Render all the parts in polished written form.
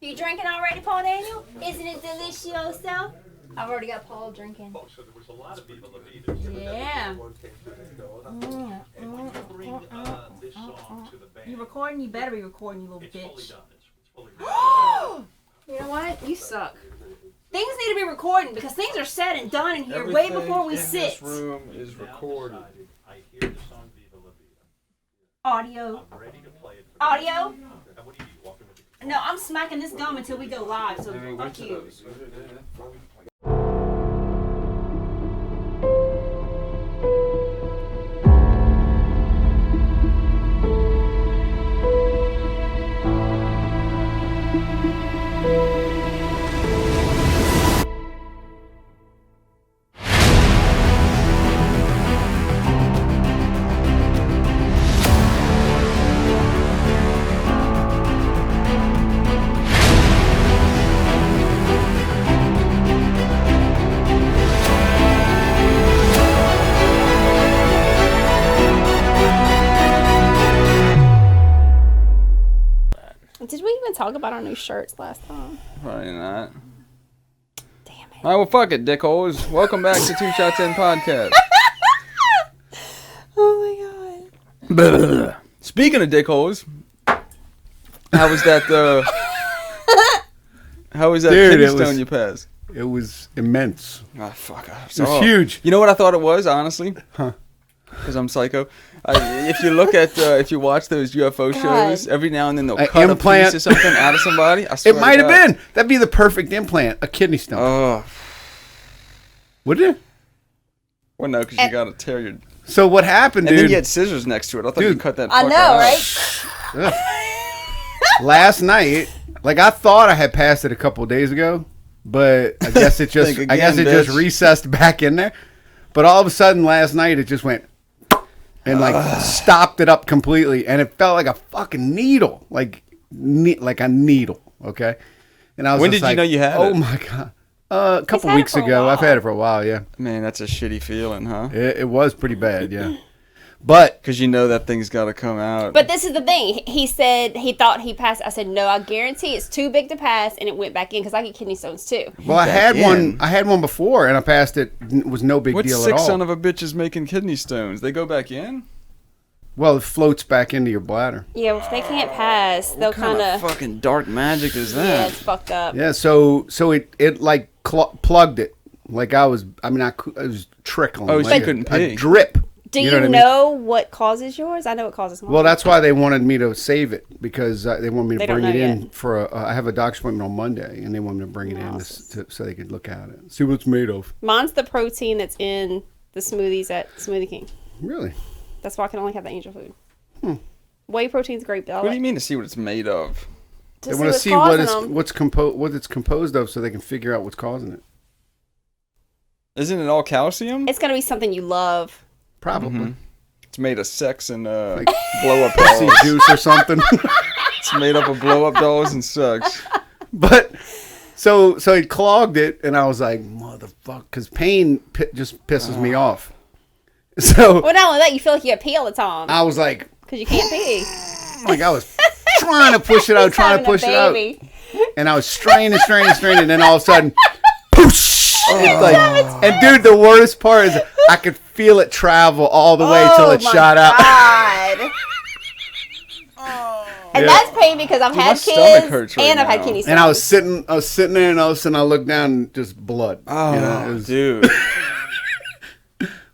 You drinking already, Paul Daniel? Isn't it delicioso? I've already got Paul drinking. Oh, so there was a lot of Viva La Vida. Yeah. This song to the band. You recording? You better be recording, you little It's fully bitch. done. It's fully done. You know what? You suck. Things need to be recording because things are said and done in here way before we sit. This room is recorded. I hear the song Viva La Vida. Audio. I'm ready to play it. Audio. And what do you do? Walking with the No, I'm smacking this gum until we go live. So fuck you. Did we even talk about our new shirts last time? Probably not. Damn it. All right, well, fuck it, dickholes. Welcome back to Two Shots In Podcast. Oh my god. Speaking of dickholes, how was that, Dude, kidney it stone was- you passed? It was immense. Oh, fuck. It was huge. You know what I thought it was, honestly? Huh. Because I'm psycho. If you look at, if you watch those UFO shows, every now and then they'll An cut implant. a piece or something out of somebody. I swear It might to have God. been. That'd be the perfect implant. A kidney stone. Oh. Wouldn't it? Well, no, because you got to tear your... So what happened, And dude? then you had scissors next to it. I thought you Dude. cut that I fucker know, out. right? Ugh. Last night, like I thought I had passed it a couple of days ago, but I guess it just Think I guess it again, just bitch. recessed back in there. But all of a sudden last night it just went and like stopped it up completely, and it felt like a fucking needle, like a needle. Okay, and I was When just did you know you had oh it? my god, a couple had it weeks for a ago. I've while. had it for a while. Yeah, Man, that's a shitty feeling, huh? it was pretty bad. Yeah, but Because you know that thing's got to come out. But this is the thing. He said he thought he passed. I said, no, I guarantee it's too big to pass. And it went back in because I get kidney stones too. well, I Back had in. one. I had one before, and I passed it. It was no big what deal sick at all. son of a bitch is making kidney stones? They go back in? Well, it floats back into your bladder. Yeah, well, if they can't pass, they'll What kind kind of of. fucking dark magic is Yeah, that? it's fucked up. Yeah, so it like plugged it. Like I was trickling. Oh, so like you couldn't a pee. drip. Do you, know what I mean? know what causes yours? I know what causes mine. Well, that's why they wanted me to save it because they want me to They don't bring it know in for I have a doctor's appointment on Monday, and they want me to bring it in so they could look at it, see what it's made of. Mine's the protein that's in the smoothies at Smoothie King. Really? That's why I can only have the angel food. Whey protein's great, but What do you mean to see what it's made of? to They want to what's see what causing it's them. what it's composed of, so they can figure out what's causing it. Isn't it all calcium? It's gonna be something you love. Probably It's made of sex and Like blow up sea dolls. juice or something. It's made up of blow up dolls and sex. But so it clogged it, and I was like, motherfucker, because pain just pisses me off. So Well, not only that, you feel like you have pee all the time I was like because you can't pee. I was trying to push it out, trying to Having a push it out, baby. and I was straining, and then all of a sudden, poosh! It's like, and dude, the worst part is I could feel it travel all the way till it my shot out. God. And Yeah. that's pain because I've Dude, my had stomach kids hurts right and I've had now. kidney stones. And I was sitting there, and all of a sudden I looked down, and just blood. Oh, You know, it was- dude.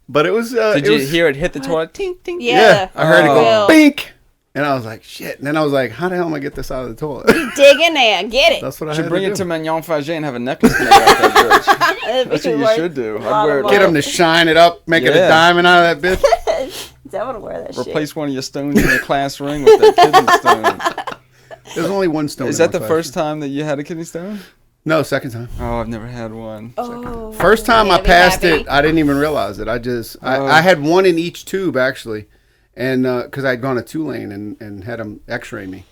But it was. Did it you was, hear it hit the toilet? Tink, tink. yeah. I heard it Oh. go bink, and I was like, shit. And then I was like, how the hell am I get this out of the toilet? Dig in there, get it. That's what I Should had bring to it to do. Mignon Fage and have a necklace made out of that bitch. That'd be That's what you worth should do. a I'd lot wear of it. Get money. them to shine it up, make it Yeah. a diamond out of that bitch. I want to wear that shit. Replace one of your stones in your class ring with that kidney stone. There's only one stone. Is in that my the class. first time that you had a kidney stone? No, second time. Oh, I've never had one. Oh, First time yeah, I be passed happy. it, I didn't even realize it. I had one in each tube actually, and because I'd gone to Tulane and had them X-ray me,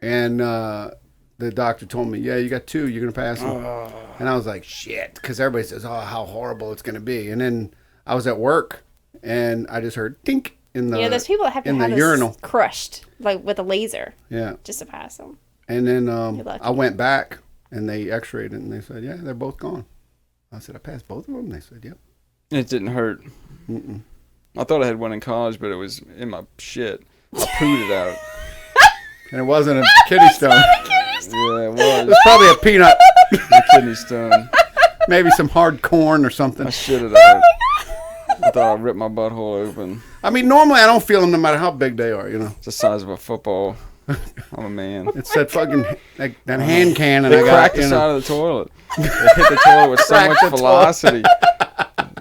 and the doctor told me, yeah, you got two, you're gonna pass them, and I was like, shit, because everybody says, oh, how horrible it's gonna be, and then I was at work, and I just heard tink, in the Yeah, there's people that have to in have the this urinal. crushed, like with a laser, Yeah. just to pass them. And then You're lucky. I went back and they x-rayed it and they said, yeah, they're both gone. I said, I passed both of them? They said, yep. It didn't hurt. Mm-mm. I thought I had one in college, but it was in my shit. I pooed it out. And it wasn't a kidney stone. Yeah, it It was was. probably a peanut, A kidney stone. maybe some hard corn or something. I shit it out. I thought I'd rip my butthole open. I mean, normally I don't feel them no matter how big they are, you know. It's the size of a football. I'm a man. It's that fucking, that hand cannon They I got, cracked the you side know. of the toilet. They hit the toilet with so Cracked much the toilet. velocity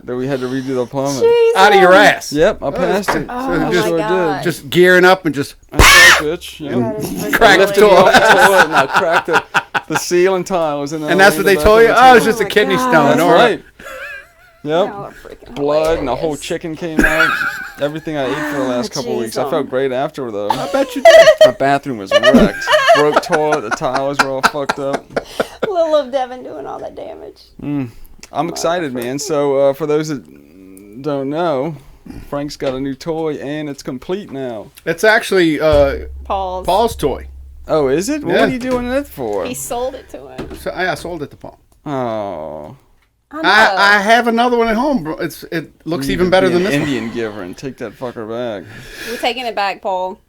that we had to redo the plumbing. Out of your ass. Yep, I passed it. Oh, just- my God. Just gearing up and just That's right, bitch. Yep. That is freaking Cracked the Lifted me toilet. off the toilet and I cracked the ceiling tiles. and that's what they told you? Oh, it's just a my kidney God. stone. That's All right. Y'all Yep. are freaking Blood and a whole hilarious. chicken came out. Everything I ate for the last couple weeks. I felt great after though. I bet you did. My bathroom was wrecked. Broke toilet. The tiles were all fucked up. Little of Devin doing all that damage. I'm excited, man. So for those that don't know, Frank's got a new toy and it's complete now. It's actually Paul's. Paul's toy. Oh, is it? What Yeah. are you doing it for? He sold it to him. So I sold it to Paul. Oh. I know. I have another one at home, bro. It looks You even could better be than an this one. Indian giver and take that fucker back. We're taking it back, Paul.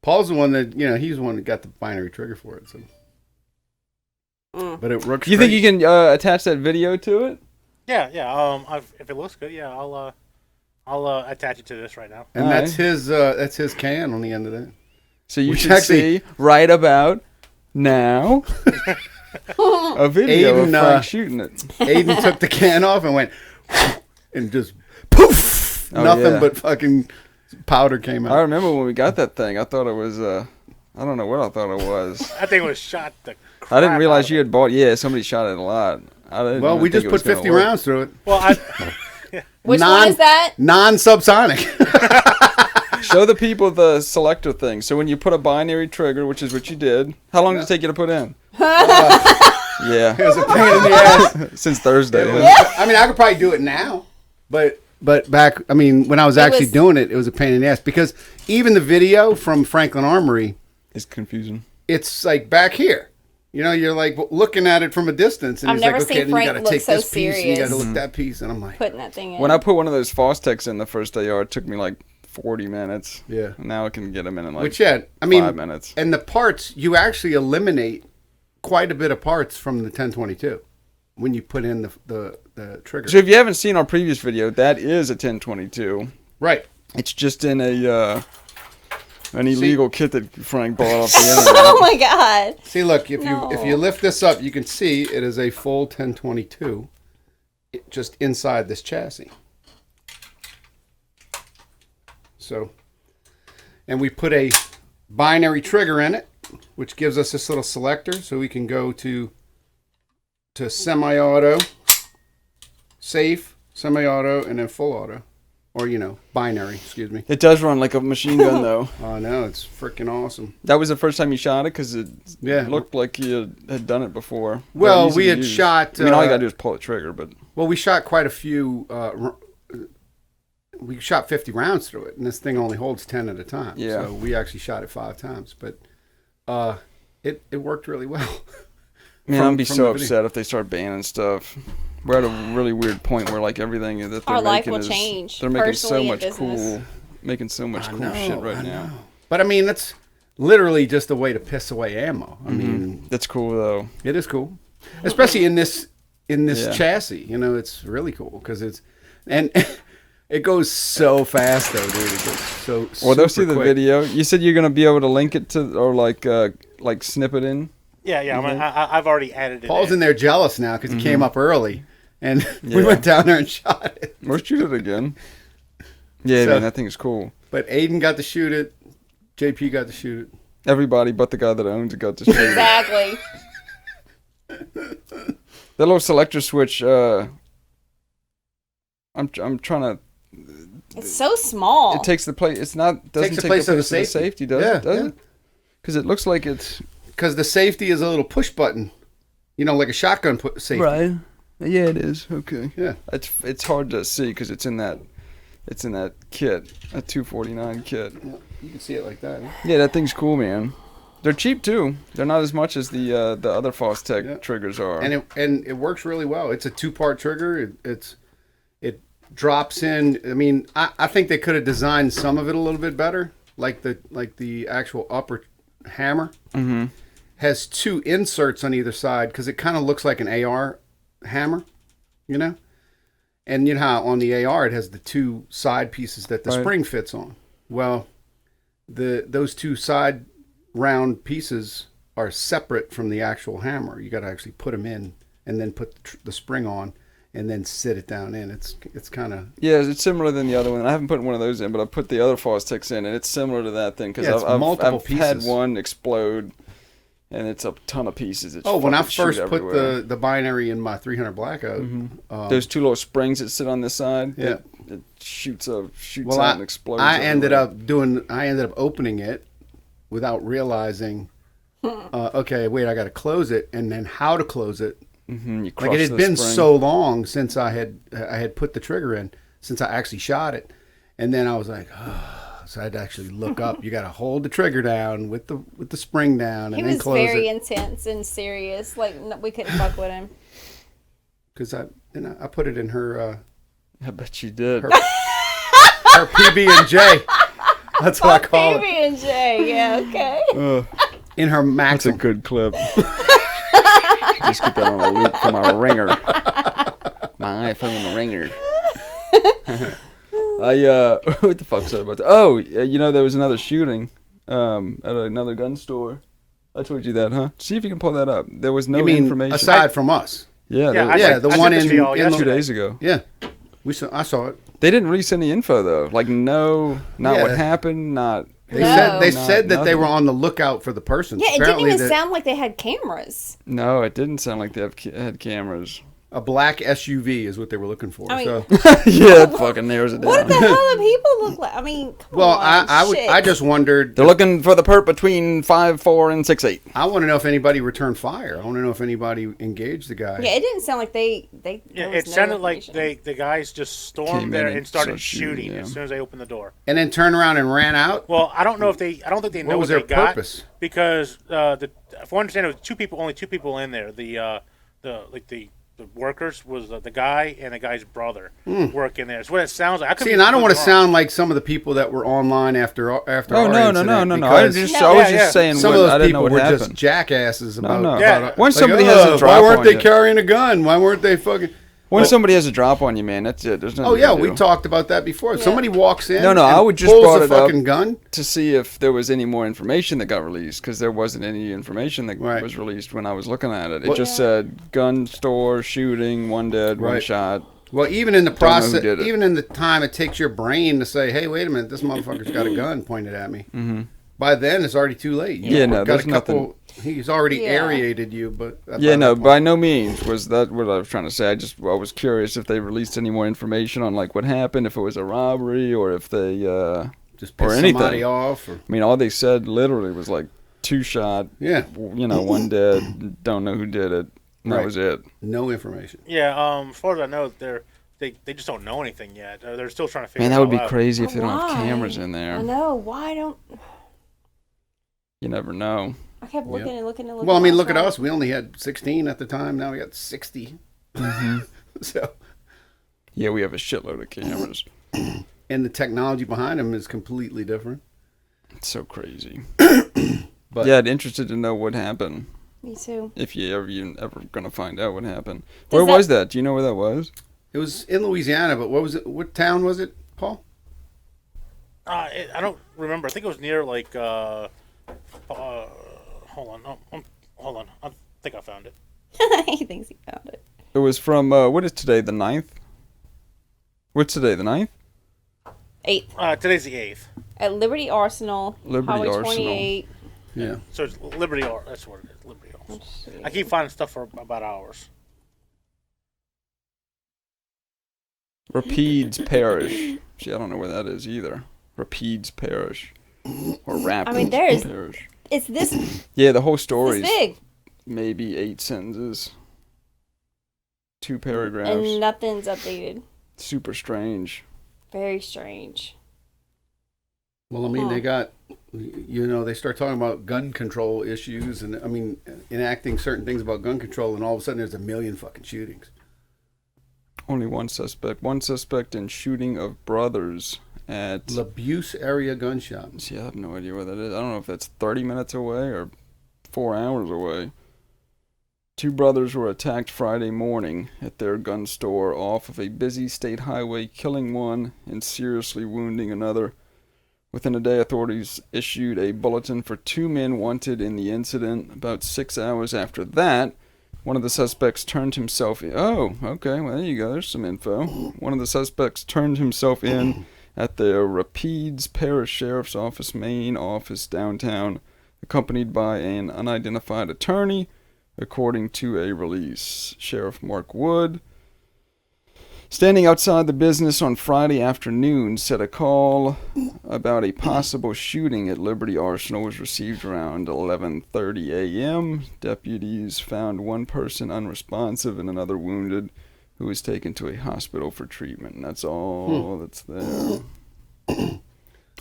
Paul's the one that, you know, he's the one that got the binary trigger for it. So, but it works. Do you think great. you can attach that video to it? Yeah. If it looks good, yeah, I'll attach it to this right now. And Alright. that's his can on the end of that. So you Which should actually- see right about now a video of Aiden, Frank shooting it. Aiden took the can off and went and just poof. Oh, Nothing yeah. but fucking powder came I out. remember when we got that thing. I thought it was I don't know what I thought it was. That thing was shot the crap I didn't realize out you had bought. Yeah, somebody shot it a lot. I didn't Well, even we think just it put was gonna 50 work. rounds through it. Well, Which one is that? Non-subsonic. Show the people the selector thing. So when you put a binary trigger, which is what you did, how long did it take you to put in? Yeah, It was a pain in the ass. since Thursday. I mean, I could probably do it now, but back, I mean, when I was actually was- doing it, it was a pain in the ass because even the video from Franklin Armory, It's confusing. it's like back here. You know, you're like looking at it from a distance, and I've he's like, never okay, seen then you Frank got to look take so this piece, and you got to serious. look that piece, and I'm like, Putting that thing in. When I put one of those Fostex in the first day, it took me like 40 minutes. yeah. Now I can get them in like Which, yeah, I mean, 5 minutes. and the parts, you actually eliminate quite a bit of parts from the 1022 when you put in the trigger. So if you haven't seen our previous video, that is a 1022. Right. It's just in an illegal kit that Frank bought off the internet. Oh my God. See, look, if No. you lift this up, you can see it is a full 1022 just inside this chassis. So, and we put a binary trigger in it, which gives us this little selector, so we can go to semi-auto, safe, semi-auto, and then full auto, or binary. Excuse me. It does run like a machine gun, though. Oh no, it's freaking awesome. That was the first time you shot it because it Yeah. looked like you had done it before. Well, Very easy we to had use. shot, I mean, all you gotta do is pull the trigger, but Well, we shot quite a few. We shot 50 rounds through it, and this thing only holds 10 at a time. Yeah. So we actually shot it 5 times, but it worked really well. man, From- I'd be from so the video. upset if they start banning stuff. We're at a really weird point where like everything that they're Our life making will is change, they're making so personally and much business. making so much cool know, shit right I now. know. But I mean, that's literally just a way to piss away ammo. I mean, That's cool though. it is cool, especially in this Yeah. chassis. It's really cool because and it goes so fast though, dude. It goes so. Well, they'll see super the quick. video. You said you're gonna be able to link it to or like snip it in. yeah. I've already added it. Paul's in there jealous now because he came up early, and we Yeah. went down there and shot it. Or shoot it again. Yeah, So- man, that thing's cool. But Aiden got to shoot it. JP got to shoot it. Everybody but the guy that owns it got to shoot it. Exactly. That little selector switch. I'm trying to. It's so small. It takes the place. It's not. Doesn't Takes the take place the of place the of the safety, does Yeah, it? Does yeah. it? Because it looks like it's Because the safety is a little push button, like a shotgun safety. right. Yeah, it is. Okay. Yeah. It's hard to see because it's in that It's in that kit, a 249 kit. Yeah, you can see it like that. Huh? Yeah, that thing's cool, man. They're cheap too. They're not as much as the other Fostech Yeah. triggers are. And it works really well. It's a 2-part trigger. It drops in. I mean, I think they could have designed some of it a little bit better, like the actual upper hammer has 2 inserts on either side because it kind of looks like an AR hammer, you know. And you know how on the AR it has the 2 side pieces that the Right. spring fits on. Well, those 2 side round pieces are separate from the actual hammer. You got to actually put them in and then put the spring on and then sit it down in. It's kind of Yeah, it's similar than the other one. I haven't put one of those in, but I put the other Fostechs in, and it's similar to that thing because Yeah, it's multiple I've had pieces. one explode, and it's a ton of pieces. It's when I fucking shoot first put everywhere. the binary in my 300 Blackout. Those 2 little springs that sit on this side, Yeah. it shoots out Well, and explodes. I ended everywhere. I ended up opening it without realizing. Okay, wait, I got to close it, and then how to close it. You Like crush it had the been spring. so long since I had put the trigger in, since I actually shot it, and then I was like, so I had to actually look up. You got to hold the trigger down with the spring down, and He then was close very it. intense and serious. Like we couldn't fuck with him. Because I put it in her I bet you did. her PB and J. That's what I call it. PB&J, yeah, okay. In her That's a Maxim. good clip. Just get that on a loop for my ringer. My iPhone ringer. What the fuck was I about to? Oh, you know there was another shooting at another gun store. I told you that, huh? See if you can pull that up. There was no You mean information. aside from us? Yeah, Yeah, there- Yeah, the I one sent this to y'all in 2 yesterday. days ago. Yeah, I saw it. They didn't release any info though. Like not Yeah. what happened, not. They No. said they Not said that they nothing. were on the lookout for the person. Yeah, it didn't Apparently even that sound like they had cameras. No, it didn't sound like they had cameras. a black SUV is what they were looking for. I mean- so. Yeah, it fucking narrows it What down. the hell do people look like? I mean, come Well, on. shit. I just wondered. They're looking for the perp between 5'4" and 6'8". I want to know if anybody returned fire. I want to know if anybody engaged the guy. Yeah, it didn't sound like they. Yeah, there was it no sounded like information. the guys just Came stormed in there and and started started shooting, shooting yeah. as soon as they opened the door. And then turned around and ran out. Well, I don't think they know What was what their they got purpose? because if I understand, it was only two people in there. The workers was the guy and the guy's brother work in there. It's what it sounds like. I could See, be and I don't want to completely wrong. sound like some of the people that were online after Oh our no, no, incident, no, no, no! I because I was Yeah, just saying some what, of those I didn't know people what were just happened. jackasses about. no. Yeah. When like, somebody has a "Ugh, drop why weren't on they you." carrying a gun? Why weren't they fucking? When somebody has a drop on you, man, that's it. There's nothing Oh yeah, to we do. talked about that before. If Yeah. somebody walks in, No, no, and I would just pulls brought a it up. fucking gun. to see if there was any more information that got released, because there wasn't any information that Right. was released when I was looking at it. It Well- just said gun store shooting, one dead, one Right. shot. Well, even in the know who process, did it. even in the time it takes your brain to say, "Hey, wait a minute, this motherfucker's got a gun pointed at me." Mm-hmm. By then, it's already too late. Yeah, no, got there's a couple. He's already Yeah. aerated you, but Yeah, no, by no means was that what I was trying to say. I was curious if they released any more information on like what happened, if it was a robbery or if they. just or piss anything. somebody off. Or, I mean, all they said literally was like 2 shot. yeah, One dead. Don't know who did it. And that Right. was it. no information. Yeah, as far as I know, they just don't know anything yet. They're still trying to figure. Man, it that would be all out. crazy if they don't have Why? cameras in I there. know. Why don't You never know. I kept looking and looking and looking. Well, I mean, last look at night. us. We only had 16 at the time. Now we got 60. So, Yeah, we have a shitload of cameras. and the technology behind them is completely different. It's so crazy. But- Yeah, I'd interested to know what happened. Me too. If you're ever gonna find out what happened. Does Where that- was that? Do you know where that was? It was in Louisiana, but what was it? What town was it, Paul? I don't remember. I think it was near like. Hold on. Hold on. I think I found it. He thinks he found it. It was from what is today, the 9th? What's today, the 9th? 8th Today's the 8th, at Liberty Arsenal. Liberty Highway Arsenal. 28. Yeah. so it's Liberty. That's what it is. Liberty. Let's see. I keep finding stuff for about hours. Rapides Parish. See, I don't know where that is either. Rapides Parish. Or Rapids there's- Parish. It's this Yeah, the whole story this is big, maybe 8 sentences. 2 paragraphs. and nothing's updated. Super strange. Very strange. Well, I mean, they got, they start talking about gun control issues and, I mean, enacting certain things about gun control, and all of a sudden there's a million fucking shootings. Only one suspect. One suspect in shooting of brothers at Labuse area gun shop. See, I have no idea where that is. I don't know if that's 30 minutes away or 4 hours away. Two brothers were attacked Friday morning at their gun store off of a busy state highway, killing one and seriously wounding another. Within a day, authorities issued a bulletin for 2 men wanted in the incident. About 6 hours after that, one of the suspects turned himself in. Oh, okay, well, there you go. There's some info. One of the suspects turned himself in at the Rapides Parish Sheriff's Office main office downtown, accompanied by an unidentified attorney, according to a release. Sheriff Mark Wood, standing outside the business on Friday afternoon, said a call about a possible shooting at Liberty Arsenal was received around 11:30 a.m. Deputies found one person unresponsive and another wounded, who was taken to a hospital for treatment. And that's all that's there. Oh,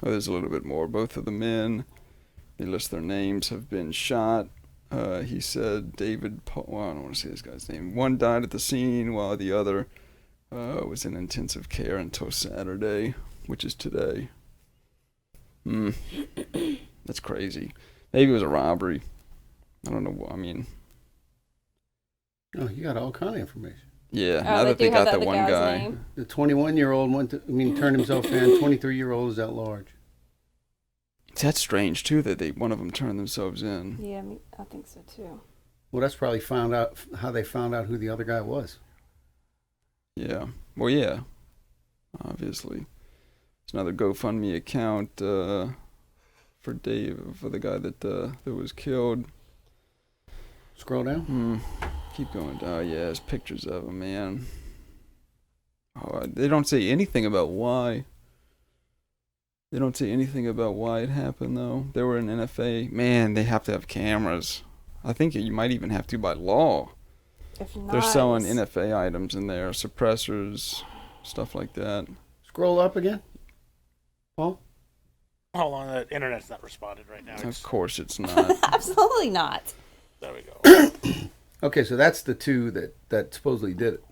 there's a little bit more. Both of the men, they list their names, have been shot. He said David Paul, well, I don't want to say this guy's name. One died at the scene while the other was in intensive care until Saturday, which is today. That's crazy. Maybe it was a robbery. I don't know. I mean, Oh, you got all kind of information. yeah. Oh, Now that do they have got that the one guy's guy. name. The 21-year-old turned himself in. 23-year-old is at large. That's strange too that one of them turned themselves in. Yeah, I think so too. Well, that's probably how they found out who the other guy was. Yeah. Well, yeah. Obviously, it's another GoFundMe account for the guy that was killed. Scroll down. Keep going down. Oh, yeah, there's pictures of him, man. Oh, they don't say anything about why. They don't say anything about why it happened, though. They were in NFA. Man, they have to have cameras. I think you might even have to by law. If not, They're selling NFA items in there, suppressors, stuff like that. Scroll up again. Paul? Hold on, the internet's not responded right now. Of course it's not. Absolutely not. There we go. Okay, so that's the two that supposedly did it.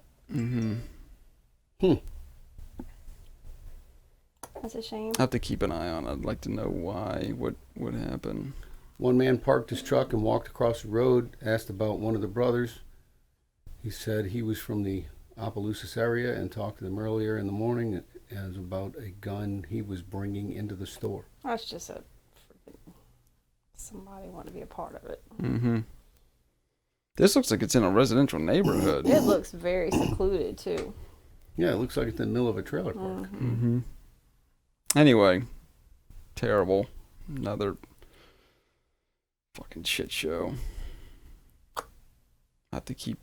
That's a shame. I have to keep an eye on it. I'd like to know why, what happened. One man parked his truck and walked across the road, asked about one of the brothers. He said he was from the Opelousas area and talked to them earlier in the morning as about a gun he was bringing into the store. That's just somebody want to be a part of it. This looks like it's in a residential neighborhood. It looks very secluded too. Yeah, it looks like it's in the middle of a trailer park. Anyway, terrible. Another fucking shit show. I have to keep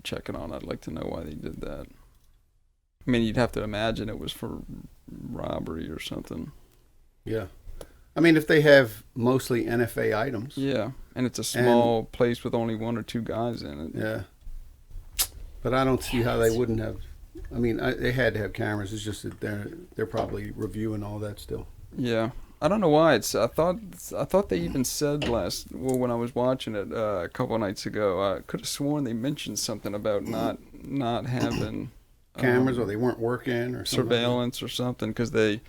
checking on it. I'd like to know why they did that. I mean, you'd have to imagine it was for robbery or something. Yeah. I mean, if they have mostly NFA items. Yeah, and it's a small place with only one or two guys in it. Yeah. But I don't see how they wouldn't have. I mean, they had to have cameras. It's just that they're probably reviewing all that still. Yeah. I don't know why. I thought they even said when I was watching it a couple of nights ago, I could have sworn they mentioned something about not having cameras, or they weren't working, or surveillance or something, because they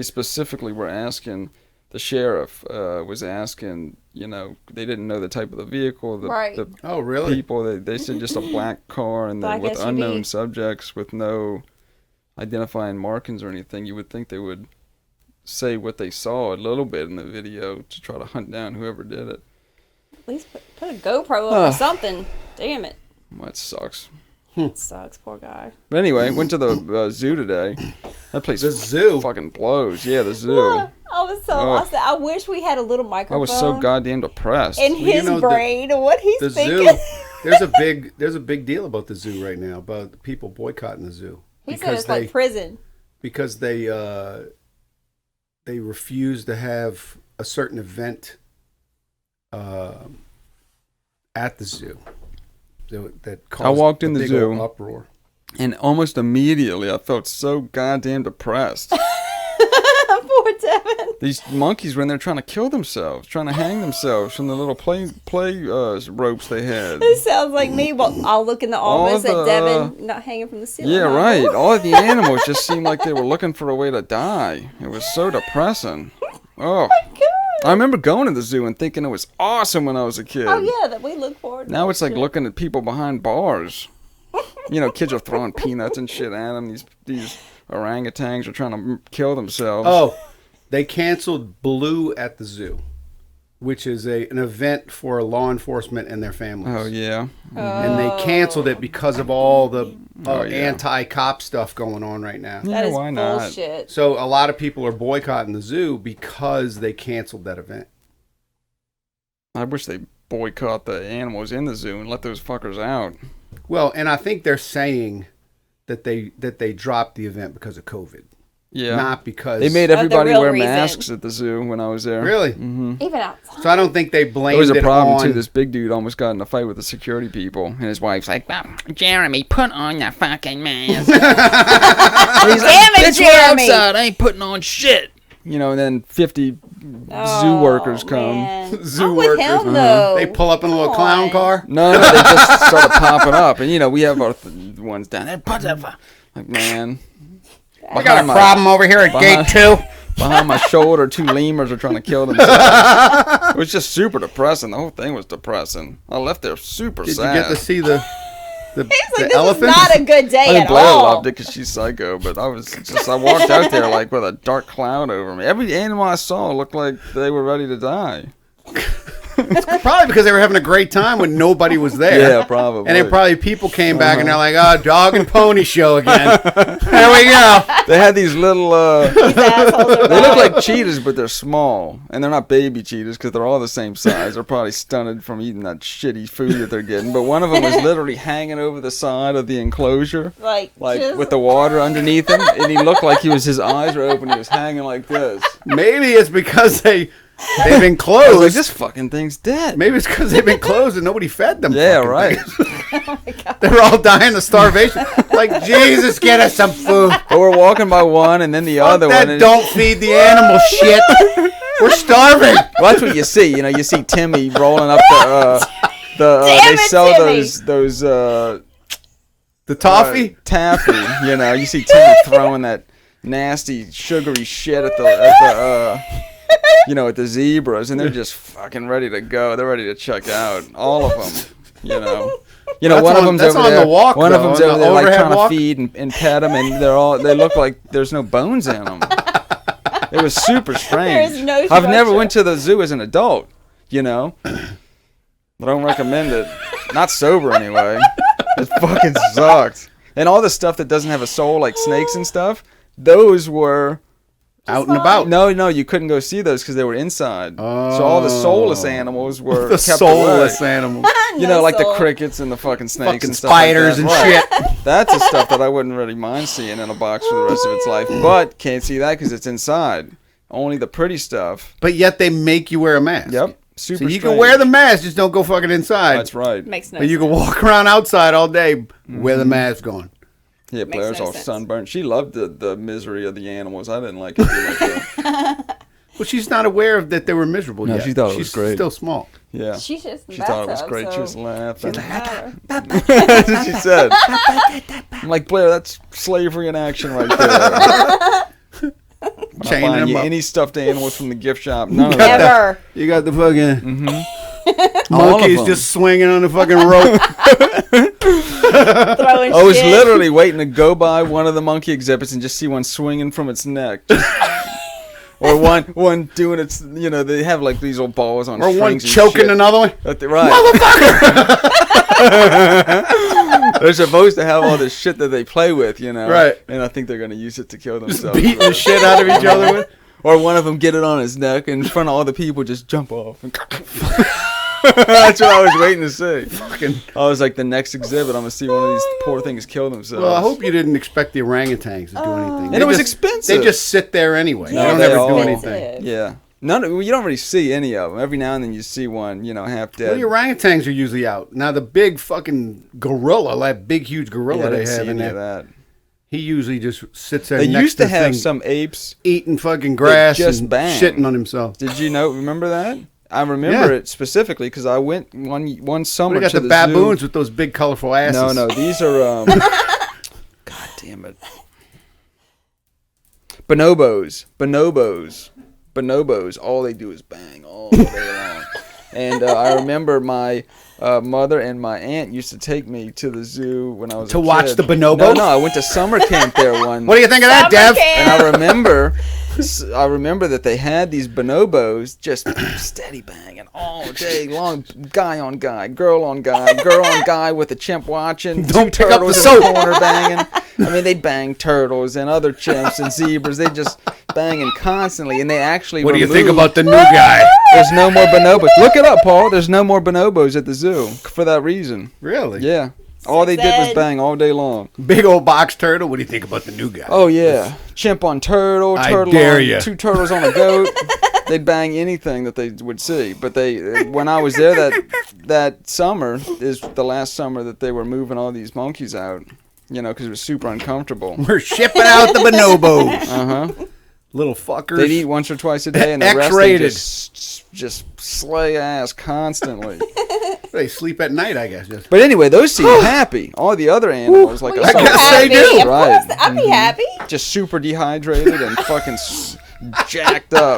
specifically were asking. The sheriff was asking, they didn't know the type of the vehicle, oh, really? People. They said just a black car and then with SUV. unknown subjects with no identifying markings or anything. You would think they would say what they saw a little bit in the video to try to hunt down whoever did it. At least put a GoPro up or something. Damn it. Well, that sucks. It sucks, poor guy. But anyway, went to the zoo today. That place The zoo? fucking blows. Yeah, the zoo. I was so I said, I wish we had a little microphone. I was so goddamn depressed. in his brain and what he's The thinking. zoo. There's a big deal about the zoo right now, about the people boycotting the zoo. He said it's like prison. Because they refuse to have a certain event at the zoo that caused I walked in a the big zoo. old uproar. And almost immediately, I felt so goddamn depressed. Poor Devin. These monkeys were in there trying to kill themselves, trying to hang themselves from the little play ropes they had. This sounds like me. Well, I'll look in the office at the, Devin not hanging from the ceiling. Yeah, huh? right. All of the animals just seemed like they were looking for a way to die. It was so depressing. Oh. I remember going to the zoo and thinking it was awesome when I was a kid. Oh yeah, that we look forward to. Now it's like shit. looking at people behind bars. You know, kids are throwing peanuts and shit at them. These orangutans are trying to kill themselves. Oh, they canceled Blue at the zoo, which is an event for law enforcement and their families. Oh, yeah. And they canceled it because of all the Oh, yeah. anti-cop stuff going on right now. That is why not? bullshit. So a lot of people are boycotting the zoo because they canceled that event. I wish they boycott the animals in the zoo and let those fuckers out. Well, and I think they're saying that they dropped the event because of COVID. Yeah. Not because... They made the everybody real wear reason. masks at the zoo when I was there. Really? Mm-hmm. Even outside. So I don't think they blamed There was a it problem, on... too. This big dude almost got in a fight with the security people. And his wife's like, Well, Jeremy, put on the fucking mask. he's like, Damn it, "Bitch, we're Jeremy." outside. I ain't putting on shit. You know, and then 50 zoo workers come. Man. Zoo I'm with workers, him, though. They pull up in a little Come clown on. car. No, they just started popping up. And, you know, we have our ones down there. Put that like, man. I got a problem over here at behind- gate 2. Behind my shoulder, 2 lemurs are trying to kill themselves. It was just super depressing. The whole thing was depressing. I left there super Did sad. you get to see the He's like, this elephant? is not a good day I think at Blair all. loved it because she's psycho, but I walked out there like with a dark cloud over me. Every animal I saw looked like they were ready to die. Probably because they were having a great time when nobody was there. Yeah, probably. And then probably people came back and they're like, "Oh, dog and pony show again." There we go. They had these little, These assholes are they look back. like cheetahs, but they're small. And they're not baby cheetahs because they're all the same size. They're probably stunted from eating that shitty food that they're getting. But one of them was literally hanging over the side of the enclosure. like just, With the water underneath him, and he looked like his eyes were open. He was hanging like this. Maybe it's because they've been I was like, closed. this fucking thing's dead. Maybe it's because they've been closed and nobody fed them. Yeah, fucking right. things. They were all dying of starvation. Like, Jesus, get us some food. But we're walking by one, and then the Fuck other that one. And don't feed the animal shit. We're starving. well, that's what you see. You know, you see Timmy rolling up Damn they it, sell Timmy. those The toffee? taffy. You know, you see Timmy throwing that nasty sugary shit at the at the zebras, and they're just fucking ready to go. They're ready to check out, all of them. You know, That's one of on- them's that's over on there. the walk, One of though, them's on over the there like overhead trying walk. to feed and pet them, and they look like there's no bones in them. It was super strange. There's no I've never structure. went to the zoo as an adult. You know, I don't recommend it. Not sober anyway. It fucking sucked. And all the stuff that doesn't have a soul, like snakes and stuff, those were Out and about. no, you couldn't go see those because they were inside. So all the soulless animals were The kept soulless away. animals. You No know, like soul. the crickets and the fucking snakes Fucking and stuff spiders like and that. shit. That's the stuff that I wouldn't really mind seeing in a box for the rest of its life. But can't see that because it's inside. Only the pretty stuff. But yet they make you wear a mask. Yep. Super So you can strange. wear the mask, just don't go fucking inside. That's right. Makes no But you sense. can walk around outside all day with the mask on. Yeah, Makes Blair's no all sense. sunburned. She loved the misery of the animals. I didn't like it too much. Well, she's not aware of that they were miserable No, yet. she thought it was She's great. still small. Yeah. She's just in She the thought it was bathtub, great. so She was laughing. doesn't matter. That's what she said. I'm like, Blair, that's slavery in action right there. I'm not Chaining buying them you up. any stuffed animals from the gift shop. None of that. Ever. You got the fucking All of monkeys them. just swinging on the fucking rope. Throwing I was shit. literally waiting to go by one of the monkey exhibits and just see one swinging from its neck. Or one doing its, they have like these old balls on or strings one and choking shit. another one. Right. They're supposed to have all this shit that they play with, Right. And I think they're going to use it to kill themselves. Beating the shit out of each other with. Or one of them get it on his neck and in front of all the people just jump off. And that's what I was waiting to see. I was like, the next exhibit, I'm going to see one of these poor things kill themselves. Well, I hope you didn't expect the orangutans to do anything. And They it was just- expensive. They just sit there anyway. No, they don't they ever all- do anything. Yeah. You don't really see any of them. Every now and then you see one, half dead. Well, the orangutans are usually out. Now the big fucking gorilla, that big huge gorilla I they didn't have see in any of there, that. he usually just sits there. They next used to the have thing, some apes. eating fucking grass just and bang. shitting on himself. Did you remember that? I remember Yeah. it specifically because I went one summer We got to the zoo. baboons with those big colorful asses. No, these are God damn it. Bonobos. All they do is bang all day long. And I remember my mother and my aunt used to take me to the zoo when I was To a watch kid. the bonobos? No, I went to summer camp there one. What do you think of that, Summer Dev? camp. And I remember that they had these bonobos just steady banging all day long, guy on guy, girl on guy with a chimp watching, Don't two pick up the turtles in soap. the corner banging. I mean, they'd bang turtles and other chimps and zebras. They just banging constantly, and they actually. What do you think removed- about the new guy? There's no more bonobos. Look it up, Paul. There's no more bonobos at the zoo for that reason. Really? Yeah, all they did was Sad. bang all day long. Big old box turtle. What do you think about the new guy? Oh yeah, chimp on turtle, I turtle dare on ya. two turtles on a goat. They'd bang anything that they would see. But when I was there that summer is the last summer that they were moving all these monkeys out. Because it was super uncomfortable. We're shipping out the bonobos. Uh huh. Little fuckers. They'd eat once or twice a day, and the rest they X-rated. just slay ass constantly. They sleep at night, I guess. Just. But anyway, those seem happy. All the other animals, like Well, I you're saw, guess they happy. do. Of Right. course, I'd be happy. just super dehydrated and fucking jacked up.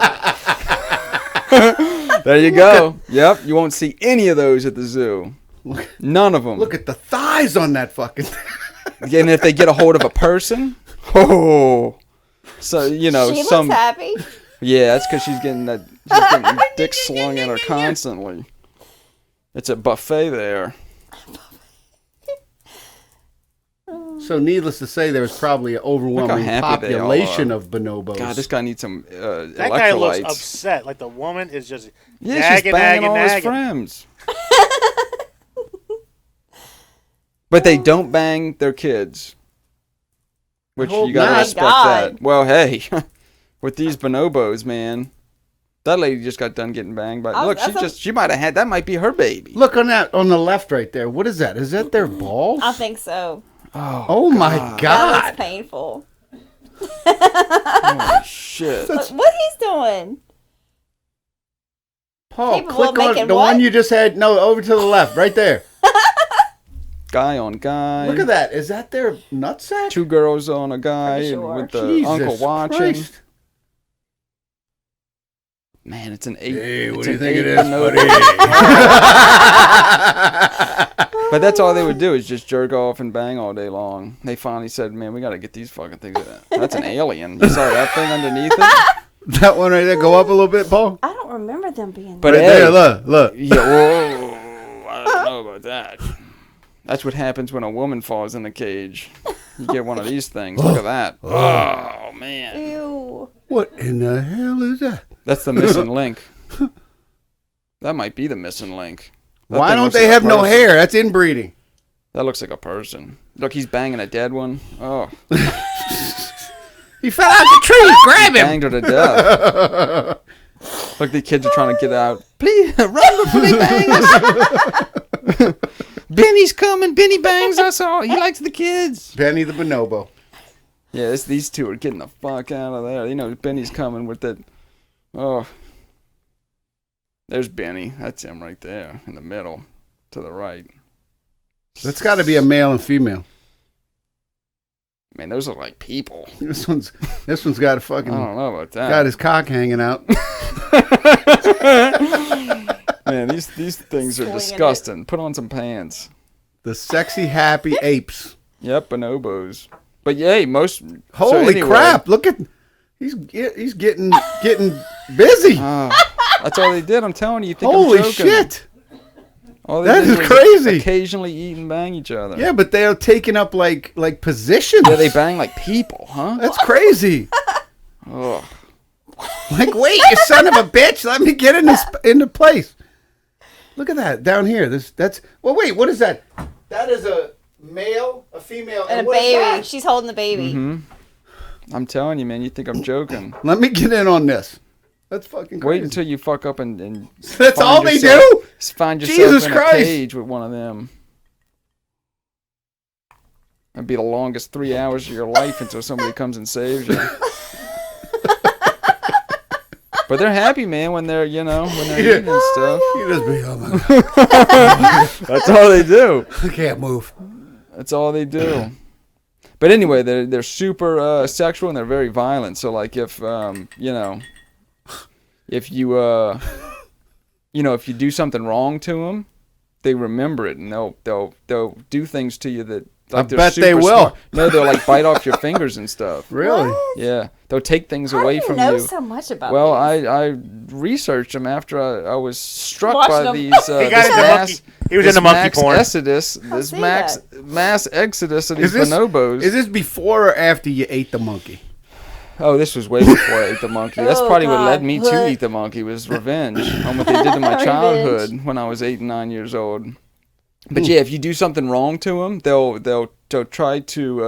There you go. Yep, you won't see any of those at the zoo. None of them. Look at the thighs on that fucking thing. And if they get a hold of a person, so She looks happy. Yeah, that's because she's getting dick slung at her constantly. It's a buffet there. So, needless to say, there's probably an overwhelming happy they all population are. of bonobos. God, this guy needs some That guy looks electrolytes. upset. Like the woman is just Yeah, she's nagging, banging nagging, all his nagging. friends. But they don't bang their kids. Which hope you gotta not. respect God. that. Well, hey, with these bonobos, man, that lady just got done getting banged by. Oh, Look, that's she might have had that. Might be her baby. Look on that on the left right there. What is that? Is that their balls? I think so. Oh my That God. looks painful. Oh, shit. Look what he's doing. Paul, Capable click of on making the what? one you just had. No, over to the left, right there. Guy on guy. Look at that. Is that their nutsack? Two girls on a guy Pretty and sure. with the Jesus uncle watching. Christ. Man, it's an eight. Hey, what it's do you an think it eight is, bonobo. buddy? But that's all they would do is just jerk off and bang all day long. They finally said, "Man, we got to get these fucking things." That's an alien. You saw that thing underneath it? That one right there. Go up a little bit, Paul. I don't remember them being But Right hey, there, look. yeah, whoa, I don't know about that. That's what happens when a woman falls in the cage. You get one of these things. Look at that. Oh man, Ew. What in the hell is that? that's the missing link. That might be the missing link. That Why thing don't looks they like a have no person. hair? That's inbreeding. That looks like a person. Look, he's banging a dead one. Oh, He fell out the tree. Grab him. banged her to death. Look, the kids are trying to get out. Please run before they bang us. Benny's coming. Benny bangs us all. He likes the kids. Benny the bonobo. Yeah, these two are getting the fuck out of there. You know, Benny's coming with that. Oh, there's Benny. That's him right there in the middle, to the right. That's got to be a male and female. Man, those look like people. This one's got a I fucking don't know about that. got his cock hanging out. Man, these things are Swinging it. disgusting. Put on some pants. The sexy happy apes. Yep, bonobos. But yay, most. Holy crap! Look at he's getting busy. That's all they did. I'm telling you. You think Holy I'm joking? shit! All they That did is was crazy. Occasionally eat and bang each other. Yeah, but they're taking up like positions. Yeah, they bang like people, huh? That's crazy. Ugh. Like, wait, you son of a bitch! Let me get into place. Look at that down here. Well, wait, what is that? That is a male, a female, And a what is baby. that? She's holding the baby. I'm telling you, man. You think I'm joking? Let me get in on this. That's fucking crazy. Wait until you fuck up and That's find all they yourself- do? Find yourself Jesus in Christ. a cage with one of them. That'd be the longest 3 hours of your life until somebody comes and saves you. But they're happy, man, when they're eating and stuff. You just be, oh my God. That's all they do. I can't move. That's all they do. But anyway, they're super sexual and they're very violent. So like if if you if you do something wrong to them, they remember it and they'll do things to you that. Like I bet they will. Smart. No, they'll like bite off your fingers and stuff. Really? What? Yeah, they'll take things away from know you. so much about Well, this? I researched them after I was struck Watched by them. these. He got into monkey. He was into monkey porn. Mass exodus of these bonobos. Is this before or after you ate the monkey? Oh, this was way before I ate the monkey. That's Oh, probably what God. led me to eat the monkey was revenge on what they did to my Revenge. childhood when I was 8 and 9 years old. But yeah, if you do something wrong to them, they'll try to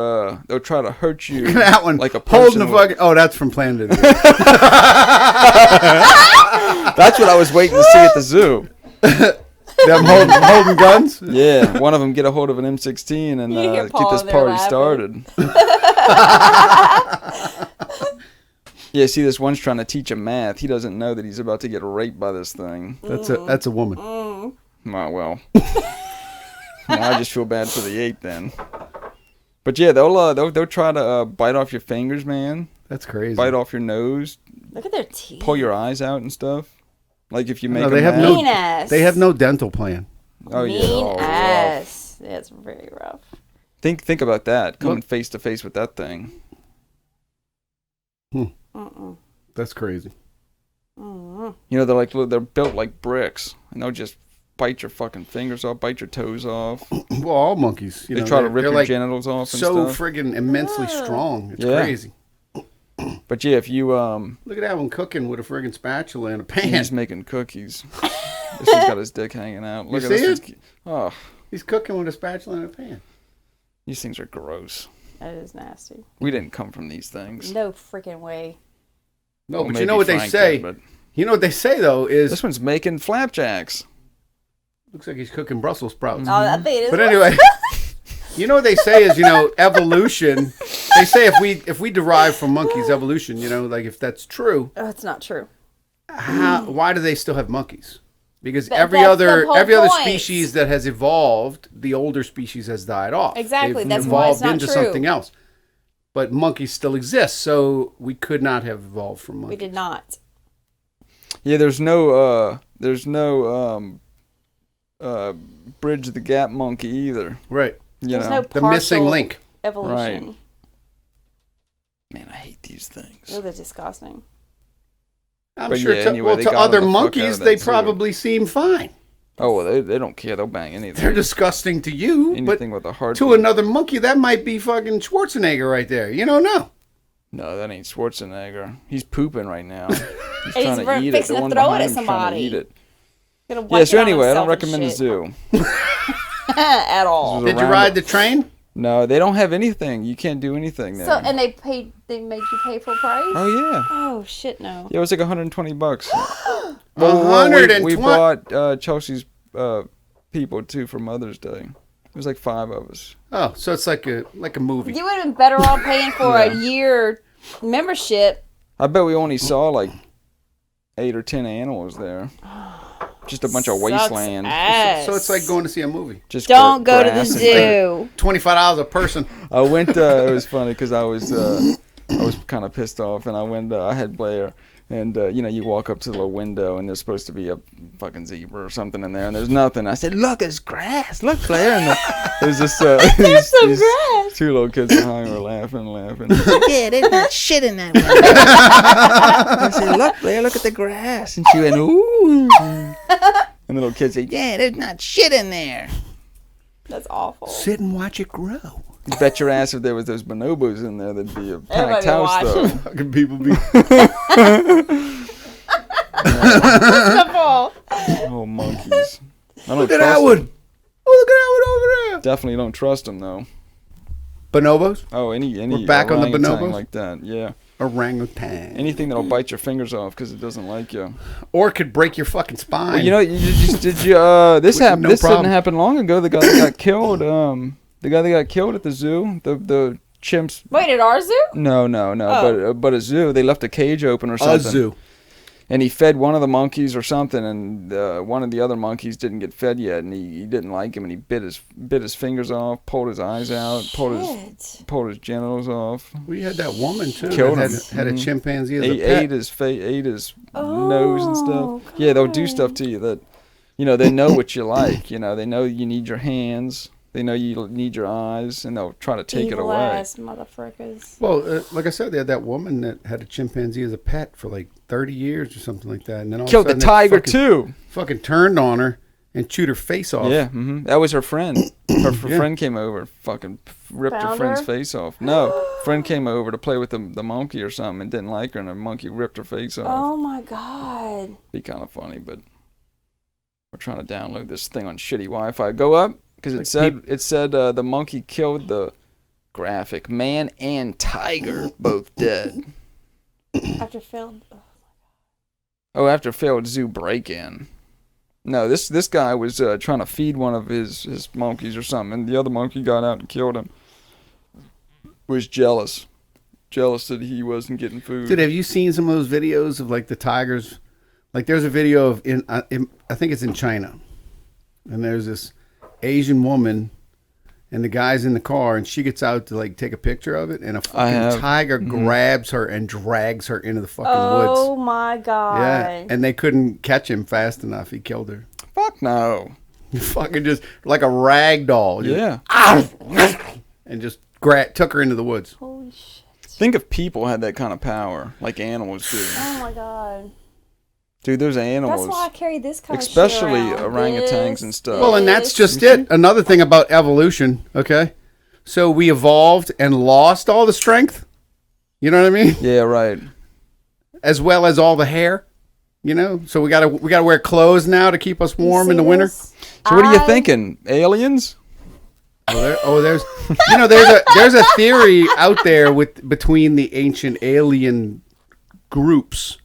hurt you. That one. Like a holding the person would. fucking. Oh, that's from Planet of the Apes. That's what I was waiting to see at the zoo. Them holding guns. Yeah, one of them get a hold of an M16 and You hear get Paul this in there party laughing. started. Yeah, see, this one's trying to teach him math. He doesn't know that he's about to get raped by this thing. That's a woman. Well. Now I just feel bad for the ape then. But yeah, they'll try to bite off your fingers, man. That's crazy. Bite off your nose, Look at their teeth. pull your eyes out and stuff. Like if you make No, them they have mad. Mean ass. They have no dental plan. Oh yeah. Mean Oh, rough. ass. Yeah, it's very rough. Think about that. Coming Look. face to face with that thing. That's crazy. You know, they're built like bricks, and they'll just bite your fucking fingers off, bite your toes off. Well, all monkeys. They try to rip they're your like genitals off and so stuff. friggin' immensely strong. It's Yeah. crazy. But yeah, if you Look at that one cooking with a friggin' spatula in a he's pan. making cookies. This one's got his dick hanging out. Look You at this. see one's- Oh, He's cooking with a spatula in a pan. these things are gross. That is nasty. We didn't come from these things. No freaking way. No, Well, but you maybe know what they Frank say. did, but You know what they say though is this one's making flapjacks. looks like he's cooking Brussels sprouts. Oh, I think it is. But anyway, you know what they say is evolution. They say if we derive from monkeys evolution, like if that's true, Oh, it's not true. why do they still have monkeys? Because That- every that's other the whole every other point. species that has evolved, the older species has died off. Exactly, They've that's why it's evolved not into true. something else. But monkeys still exist, so we could not have evolved from monkeys. We did not. Yeah, there's no bridge the gap monkey either. Right. You There's know. no The missing partial link. Evolution. Man, I hate these things. Oh, that's disgusting. I'm But sure yeah, anyway, they to got 'em other the fuck out monkeys, of that they zoo. probably seem fine. Oh, well, they don't care. They'll bang anything. They're disgusting to you, but Anything with a heart. to another monkey, that might be fucking Schwarzenegger right there. You don't know. No, that ain't Schwarzenegger. He's pooping right now. He's And trying he's to eat it. fixing The to one throw it behind at him's trying to somebody. eat it. Gonna Yeah, wipe so it on anyway, I don't himself and recommend the shit. zoo. At all. This was Did you around ride the- the train? No, they don't have anything. You can't do anything there. So and they made you pay full price? Oh yeah. Oh shit no. Yeah, it was like $120. We 120. brought Chelsea's people too for Mother's Day. It was like 5 of us. Oh, so it's like a movie. You would have been better off paying for a year membership. I bet we only saw like 8 or 10 animals there. Just a bunch of Sucks wasteland. ass. So it's like going to see a movie. Just Don't go to the grass and- zoo. $25 a person. I went. It was funny because I was kind of pissed off, and I went. I had Blair, and you walk up to the little window, and there's supposed to be a fucking zebra or something in there, and there's nothing. I said, "Look, it's grass. Look, Blair." And there's this. There's some grass. 2 little kids behind were laughing. Yeah, there's not shit in that one. I said, look, Blair, look at the grass. And she went, "Ooh." And the little kid said, "Yeah." Yeah, there's not shit in there. That's awful. Sit and watch it grow. Bet your ass if there was those bonobos in there, there'd be a Everybody packed house though. watching. Fucking people be. Simple. Oh, monkeys. I don't Look at trust that them. one. Oh, look at that one over there. Definitely don't trust them though. Bonobos? Oh, any We're back on the orangutan bonobos? like that. Yeah. Orangutan. Anything that'll bite your fingers off because it doesn't like you. Or it could break your fucking spine. Well, you know, this happened. No This problem. didn't happen long ago. The guy that got killed. The guy that got killed at the zoo. The chimps. Wait, at our zoo? No. Oh. But a zoo. They left a cage open or a something. zoo. And he fed one of the monkeys or something, and one of the other monkeys didn't get fed yet, and he didn't like him, and he bit his fingers off, pulled his eyes out, pulled his genitals off. We had that woman too. Killed that him. had a chimpanzee as a Ate pet. ate his nose and stuff. Yeah, they'll do stuff to you that, they know what you like. They know you need your hands. They know you need your eyes, and they'll try to take it away. Ass motherfuckers. Well, like I said, they had that woman that had a chimpanzee as a pet for like 30 years or something like that, and then all Killed of a the sudden tiger too. Fucking turned on her and chewed her face off. Yeah, that was her friend. Her friend came over, fucking ripped her Found friend's her? face off. No, friend came over to play with the monkey or something and didn't like her, and the monkey ripped her face off. Oh my god. Be kind of funny, but we're trying to download this thing on shitty Wi-Fi. Go up because it said the monkey killed the graphic man and tiger, both dead. After failed. Oh, after failed zoo break-in. No, this guy was trying to feed one of his monkeys or something, and the other monkey got out and killed him. Was jealous that he wasn't getting food. Dude, have you seen some of those videos of like the tigers? Like there's a video of I think it's in China, and there's this Asian woman, and the guy's in the car, and she gets out to like take a picture of it, and a fucking tiger grabs her and drags her into the fucking woods. Oh my god. Yeah, and they couldn't catch him fast enough. He killed her. Fuck no. Fucking just like a rag doll. Yeah. And just took her into the woods. Holy shit. Think if people had that kind of power, like animals do. Oh my god. Dude, there's animals. That's why I carry this kind especially of shit around. orangutans and stuff. Well, and that's just it. Another thing about evolution, okay? So we evolved and lost all the strength. You know what I mean? Yeah, right. As well as all the hair. So we gotta wear clothes now to keep us warm in the winter. So what are you thinking? Aliens? There's a theory out there between the ancient alien groups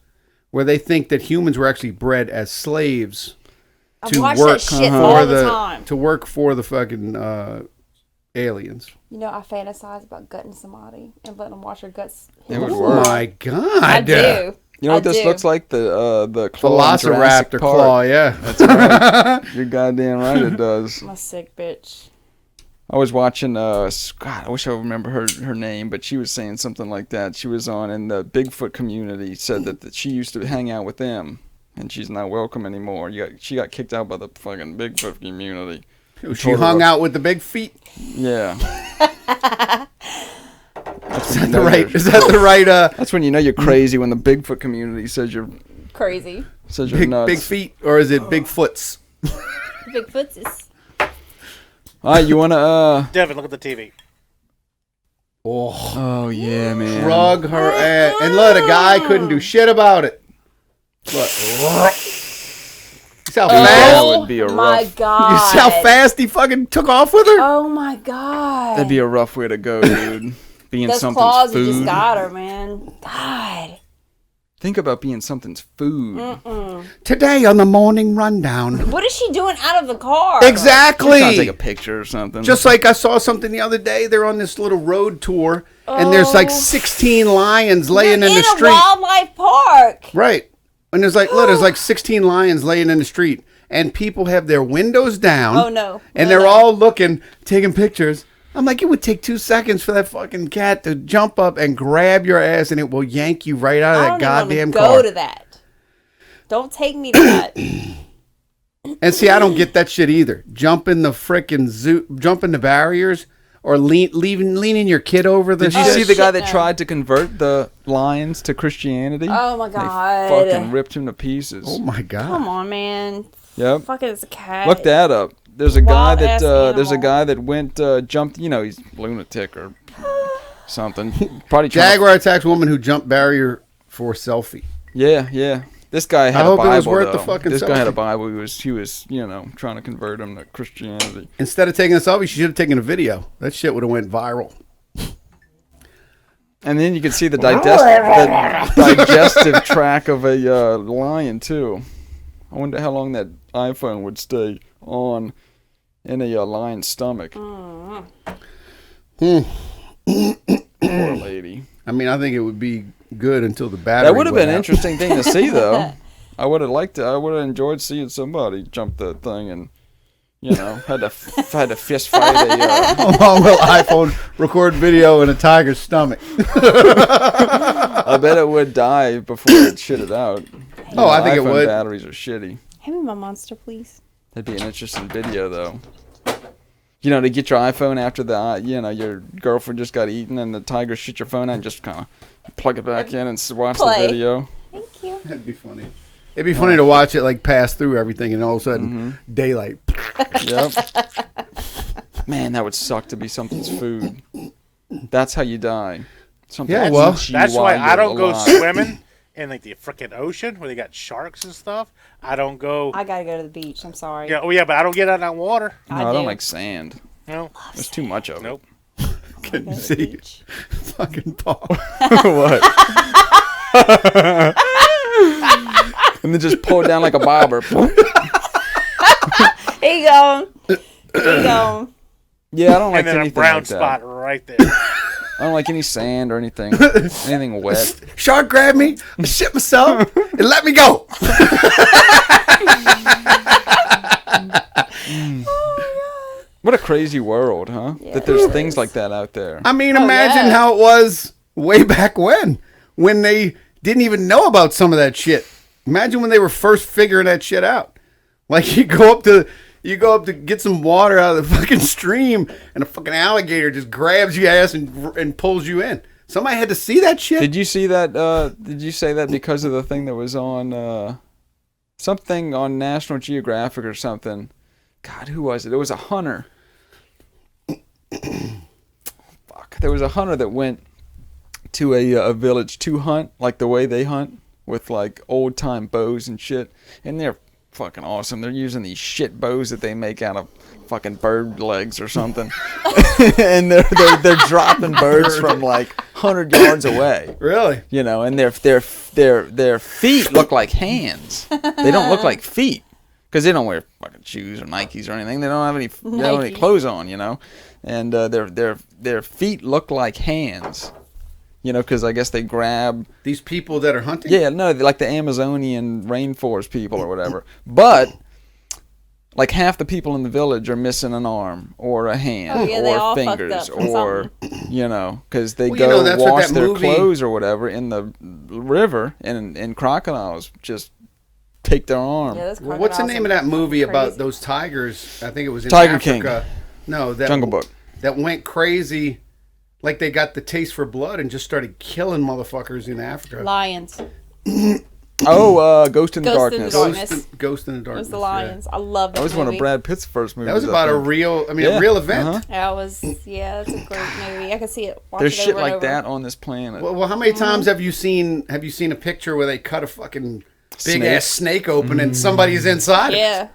where they think that humans were actually bred as slaves to work that shit all the time. to work for the fucking aliens. I fantasize about gutting somebody and letting them wash their guts. It would Oh work. my god! I do. You know what this looks like? The claw in Jurassic Velociraptor Park. claw, yeah. That's right. You're goddamn right it does. I'm a sick bitch. I was watching, God, I wish I remember her name, but she was saying something like that. She was on in the Bigfoot community, said that she used to hang out with them, and she's not welcome anymore. She got kicked out by the fucking Bigfoot community. She hung out with the big feet. Yeah. Is that the right? That's when you know you're crazy, when the Bigfoot community says you're Crazy. says you're nuts. Big feet, or is it big foots? Bigfoot's is. All right, you want to, Devin, look at the TV. Oh, yeah, man. Drug her ass. And look, a guy couldn't do shit about it. Look. See how fast? That would be a My rough. god. You see how fast he fucking took off with her? Oh my god. That'd be a rough way to go, dude. Being Those something's claws food. have just got her, man. God. Think about being something's food. Today on the morning rundown. What is she doing out of the car? Exactly. Trying to take a picture or something. Just like I saw something the other day. They're on this little road tour, and there's like 16 lions laying in the a street. wildlife park. Right. And there's like 16 lions laying in the street, and people have their windows down. Oh, no. And No, they're no. all looking, taking pictures. I'm like, it would take 2 seconds for that fucking cat to jump up and grab your ass, and it will yank you right out of that goddamn go car. to that. Don't take me to that. And see, I don't get that shit either. Jump in the frickin' zoo, jump in the barriers, or leaning your kid over the Did you shit. see the guy shit, that no. tried to convert the lions to Christianity? Oh my They god. fucking ripped him to pieces. Oh my god! Come on, man. Yep. Fuck it, it's a cat. Look that up. There's a guy Wild-ass animal. that went jumped. He's lunatic or something. Probably trying to- Jaguar attacks woman who jumped barrier for selfie. Yeah. This guy had I a hope it Bible. was worth the though. fucking This guy had a selfie. Bible. He was trying to convert him to Christianity. Instead of taking a selfie, she should have taken a video. That shit would have went viral. And then you can see the digestive tract of a lion too. I wonder how long that iPhone would stay on in a lion's stomach. Poor lady. I mean, I think it would be good until the battery. That would have been an went out. interesting thing to see, though. I would have liked to. I would have enjoyed seeing somebody jump that thing and, had to fist fight a. Along with iPhone record video in a tiger's stomach. I bet it would die before it shit it out. I think it iPhone would. Batteries are shitty. Hand me my monster, please. That'd be an interesting video, though. To get your iPhone after your girlfriend just got eaten and the tiger shit your phone out and just kind of plug it back in and watch Play. the video. Thank you. That'd be funny. It'd be funny to watch it like pass through everything and all of a sudden daylight. Yep. Man, that would suck to be something's food. That's how you die. Something Yeah, well, eats you That's while why you're I don't go alive. swimming in like the freaking ocean where they got sharks and stuff. I don't go. I gotta go to the beach. I'm sorry. Yeah, but I don't get out in that water. No, I don't do. like sand. No, There's too much of it. nope. Can you Go to the see beach. fucking Paul? What? And then just pull it down like a bobber. Here you go. Here you go. Yeah, I don't like And then a anything brown like that. spot right there. I don't like any sand or anything. Anything wet. Shark grabbed me. I shit myself and let me go. What a crazy world, huh? Yeah, That there's it things is. like that out there. I mean, Oh, imagine yeah. how it was way back when they didn't even know about some of that shit. Imagine when they were first figuring that shit out. Like you go up to get some water out of the fucking stream, and a fucking alligator just grabs your ass and pulls you in. Somebody had to see that shit. Did you see that? Did you say that because of the thing that was on something on National Geographic or something? God, who was it? It was a hunter. Fuck. There was a hunter that went to a village to hunt, like the way they hunt, with like old time bows and shit. And they're fucking awesome. They're using these shit bows that they make out of fucking bird legs or something. And they're dropping birds from like 100 yards away. Really? And their feet look like hands. They don't look like feet. Because they don't wear fucking shoes or Nikes or anything. They don't have any clothes on, And their feet look like hands. Because I guess they grab... These people that are hunting? Yeah, no, like the Amazonian rainforest people or whatever. But, like half the people in the village are missing an arm or a hand Oh, yeah, they or all fucked fingers up from or, because they Well, go that's what wash that their movie- clothes or whatever in the river and crocodiles just take their arm. Yeah, those Well, what's the name of that movie crazy. about those tigers? I think it was in Tiger Africa. King. No, that Jungle Book. That went crazy. Like they got the taste for blood and just started killing motherfuckers in Africa. Lions. Oh, Ghost in the Ghost in the Darkness. Darkness. Ghost in the It Darkness. was the Lions. I love that That was one movie. of Brad Pitt's first movies. That was I about a think. real, a Yeah, real event. uh-huh. That was, yeah, that's a great movie. I could see it. Watch There's it shit over and like over. that on this planet. Well, how many times have you seen a picture where they cut a fucking big ass snake open and somebody's inside? Yeah.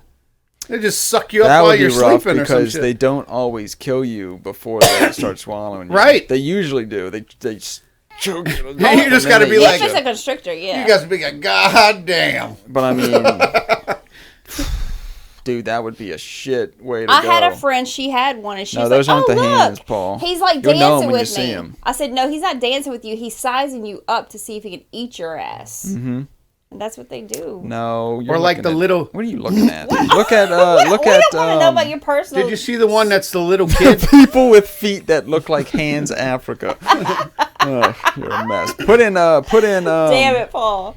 They just suck you up That while would be you're rough sleeping or some because shit. they don't always kill you before they start swallowing you. Right. They usually do. They just choke you. You just gotta be Yeah, like, it's just a constrictor, yeah. you guys be like, God damn. But I mean, dude, that would be a shit way to I go. had a friend, she had one, and she's No, those like, aren't oh, the look, hands, Paul. he's like You'll know him dancing when you with see me. him. I said, no, he's not dancing with you. He's sizing you up to see if he can eat your ass. Mm-hmm. And that's what they do. No, you're Or like looking the at- little. What are you looking at? Look at we look don't at want to know about your personal. Did you see the one that's the little kid? people with feet that look like hands. Africa. Oh, you're a mess. Put in. Damn it, Paul.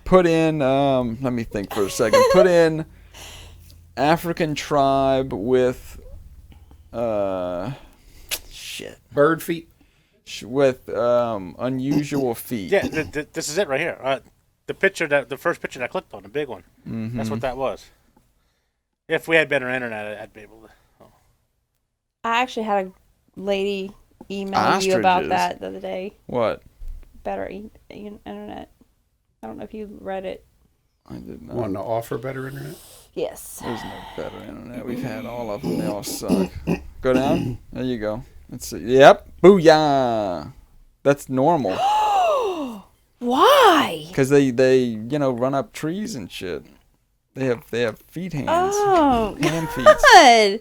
Put in. Let me think for a second. Put in African tribe with. Shit. Bird feet. With unusual feet. Yeah, this is it right here. The first picture that I clicked on, the big one. Mm-hmm. That's what that was. If we had better internet, I'd be able to. Oh. I actually had a lady email you about Ostriches. that the other day. What? Better internet. I don't know if you read it. I did not. Want to offer better internet? Yes. There's no better internet. We've had all of them. They all suck. Go down. There you go. Let's see. Yep. Booyah. That's normal. Why? Because they run up trees and shit. They have feet hands. Oh, Hand feet. God.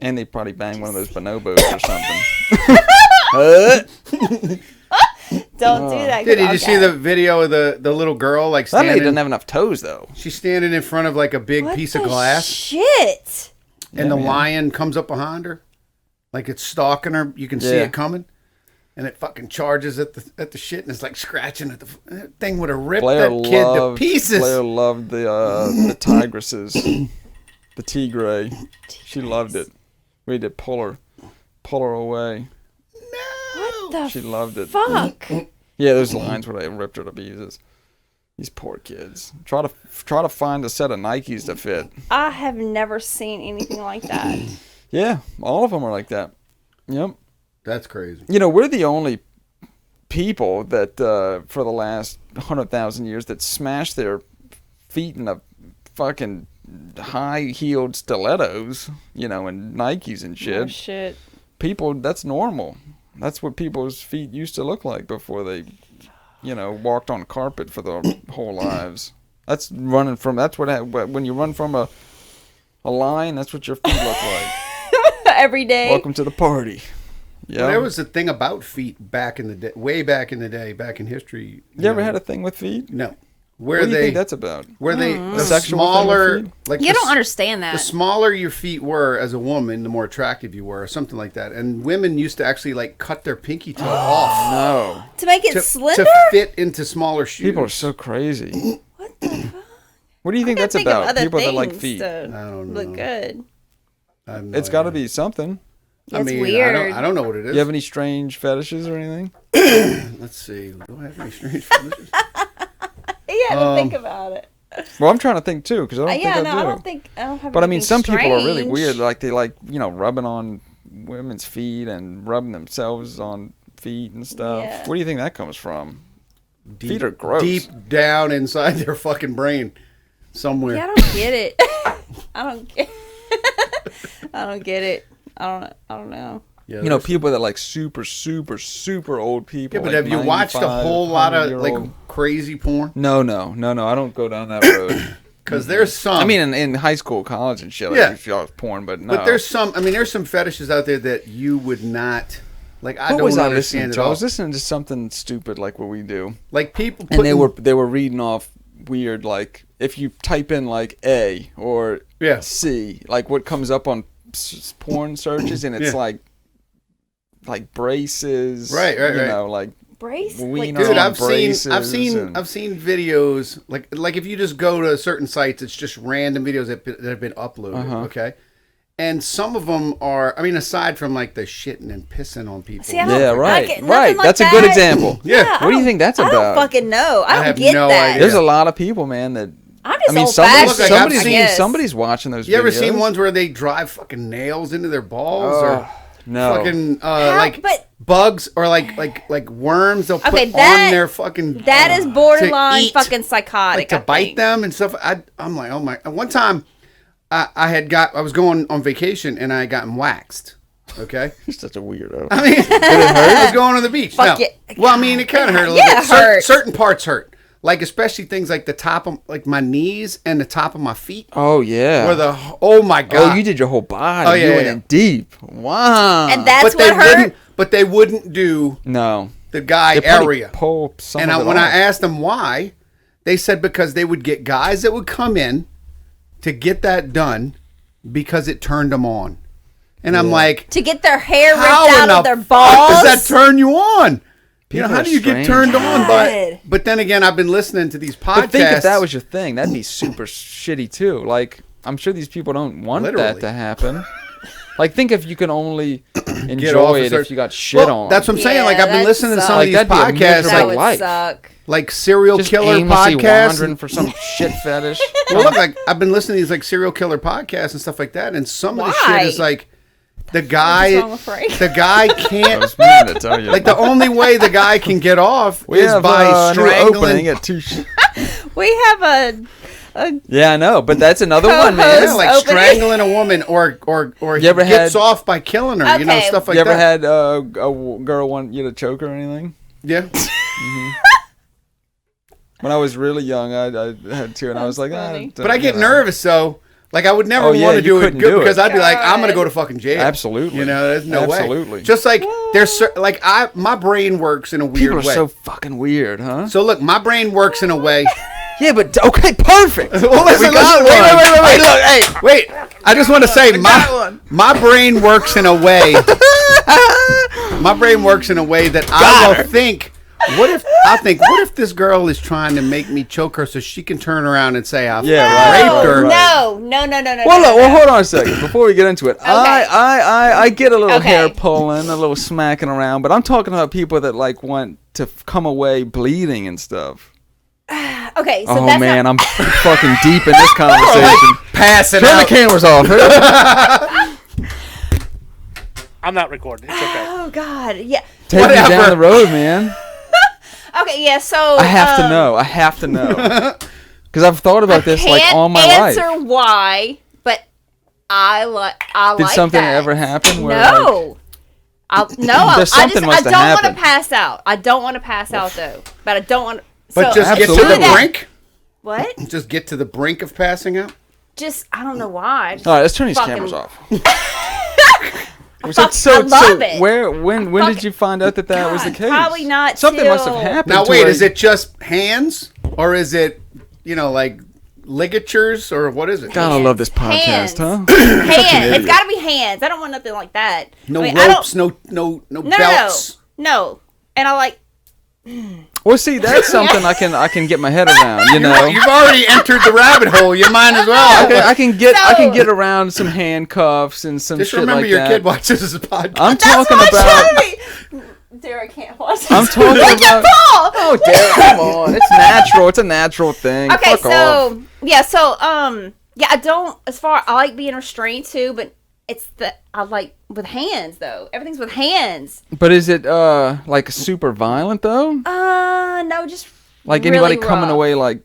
And they probably bang one of those bonobos or something. Don't do that. Did you see the video of the little girl like That lady standing? doesn't have enough toes though. She's standing in front of like a big piece of glass, Shit. and Yeah, the man. lion comes up behind her, like it's stalking her. You can see Yeah. it coming, and it fucking charges at the shit, and it's like scratching at that thing would have ripped Blair that kid to loved pieces. Blair loved the tigresses, the tigre. She loved it. We had to pull her away. What the She loved it. fuck? Yeah, those lines where they ripped her to pieces. These poor kids. Try to find a set of Nikes to fit. I have never seen anything like that. Yeah, all of them are like that. Yep. That's crazy. We're the only people that for the last 100,000 years that smash their feet in a fucking high-heeled stilettos, and Nikes and shit. Oh, shit. People, that's normal. That's what people's feet used to look like before they, walked on carpet for their whole lives. That's when you run from a line, that's what your feet look like. Every day. Welcome to the party. Yeah. Well, there was a thing about feet back in the day, way back in the day, back in history. You ever had a thing with feet? No. Where What do you they think that's about? where they Mm. the sexual thing smaller with feet? like You the, don't understand that. the smaller your feet were as a woman, the more attractive you were, or something like that. And women used to actually like cut their pinky toe off No. To make it to slender? fit into smaller shoes. People are so crazy. What the fuck? What do you think I that's think of about? other People that like things feet. to I don't look know. good. I have no It's got to idea. be something. I It's mean, weird. I don't know what it is. You have any strange fetishes or anything? Let's see. Do I have any strange fetishes? You had to think about it. Well, I'm trying to think too because I don't think I do. I don't have. But I mean, anything some people are really strange. weird. Like they like rubbing on women's feet and rubbing themselves on feet and stuff. Yeah. Where do you think that comes from? Feet are gross. Deep down inside their fucking brain, somewhere. Yeah, I don't get it. I don't get. I don't get it. I don't know. Yeah, People that like super, super, super old people. Yeah, but like have you watched a 95, whole lot of 100-year-old. like crazy porn? No. I don't go down that road. Because there's some. I mean, in high school, college, and shit. Yeah. Like, y'all porn, but no. but there's some. I mean, there's some fetishes out there that you would not like. I What don't was I understand listening at to? I all. was listening to something stupid like what we do, Like people, and they putting- were reading off weird like if you type in like A or Yeah. C, like what comes up on porn searches, and it's Yeah. like braces, Right, like Brace. Wiener Dude, on I've seen braces and- videos like if you just go to certain sites, it's just random videos that have been uploaded. Okay, and some of them are. I mean, aside from like the shitting and pissing on people. See, I don't- Yeah, right, nothing right. like That's a good that. example. Yeah. What do you think that's I about? don't fucking know. I don't have get no that. idea. There's a lot of people, man, that I'm just I mean, old somebody's, fashioned. Look, I've seen- somebody's watching those You ever videos. seen ones where they drive fucking nails into their balls or No. fucking How- like but- bugs or like worms they'll put Okay, on their fucking That is borderline eat, fucking psychotic. like to I bite think. them and stuff. I'm like, oh my! One time, I was going on vacation and I had gotten waxed. Okay, You're such a weirdo. I mean, I was going to the beach. Fuck No. it. Well, I mean, it kind of hurt a little Yeah, bit. it hurts. Certain parts hurt, like especially things like the top of like my knees and the top of my feet. Oh yeah. Where the oh my god! Oh, you did your whole body. Oh, yeah, You went yeah. in deep. Wow. And that's but they what hurt. wouldn't. But they wouldn't do no. the guy They probably area. pull some And of it when I off. asked them why, they said because they would get guys that would come in to get that done because it turned them on. And I'm like, To get their hair ripped how out in of the their fuck balls. does that turn you on? People how are do you get strange. turned on? God. But then again, I've been listening to these podcasts. But think if that was your thing, that'd be super shitty too. Like, I'm sure these people don't want Literally. that to happen. Like, think if you can only off enjoy a it certain- if you got shit Well, on. that's what I'm saying. Yeah, Like I've been that listening to some sucks. of these Like, that'd be a podcasts, miserable that like would life. suck. serial just killer aimlessly podcasts. wandering for some shit fetish. Well, look, like I've been listening to these like serial killer podcasts and stuff like that, and some of the Why? shit is like the guy, What's wrong with Frank? the guy I can't. was meaning to tell you. Like the only way the guy can get off we is have by a new opening strangling. at 2. We have Yeah, I know, but that's another one, man. Yeah, like Opening. strangling a woman or he You ever gets had- off by killing her. You know, Okay. stuff like You ever that. had a girl want you to choke her or anything? Yeah. When I was really young, I had two, and I was like, funny. But I get nervous, though. Like, I would never Oh, yeah, want to you do it couldn't good do it. because I'd be like, I'm God. going to go to fucking jail. Absolutely. You know, there's no way. Absolutely. Just like, like, my brain works in a weird People are way. so fucking weird, huh? So, look, my brain works in a way. Yeah, but okay, perfect. Well, listen, We got listen, one. wait. Hey, look, hey. Wait, I just want to say, my brain works in a way. My brain works in a way that I will think. What if this girl is trying to make me choke her so she can turn around and say I raped her? No. Well, look, well, hold on a second before we get into it. I get a little Okay. hair pulling, a little smacking around, but I'm talking about people that like want to come away bleeding and stuff. Okay, so Oh that's man, not, I'm fucking deep in this conversation. Passing Turn the out. cameras off. I'm not recording. It's okay. Oh God, yeah. Take me Whatever. down the road, man. Okay, yeah. So I have to know. I have to know. Because I've thought about this like can't all my answer life. why, but I Did like something that. ever happen? Where, like, No. There's something must I have don't want to happened. pass out. I don't want to pass out though. But I don't want. But so, just get to Absolutely. the that. brink. What? Just get to the brink of passing out. Just I don't know why. All right, let's turn these Fucking- cameras off. I love it. When did you find out that was the God, case? probably not Something must have till- happened. Now to wait, where- is it just hands or is it, like ligatures or what is it? God, I love this podcast, Hands. huh? Hands. idiot. It's got to be hands. I don't want nothing like that. No I mean, I don't- ropes, no No, belts. no. And I like. Well, see, that's something I can get my head around. You know, You've already entered the rabbit hole. You might as well. I can get around some handcuffs and some Just shit remember like your that. kid watches this podcast. I'm That's talking what about. I'm trying to be. Derek can't watch this. I'm talking about. Ball. Oh, Derek, come on! It's natural. It's a natural thing. Okay, Fuck off. yeah, I don't. I like being restrained too, but it's I like with hands though. Everything's with hands. But is it like super violent though? No, just Like really anybody coming rough. away like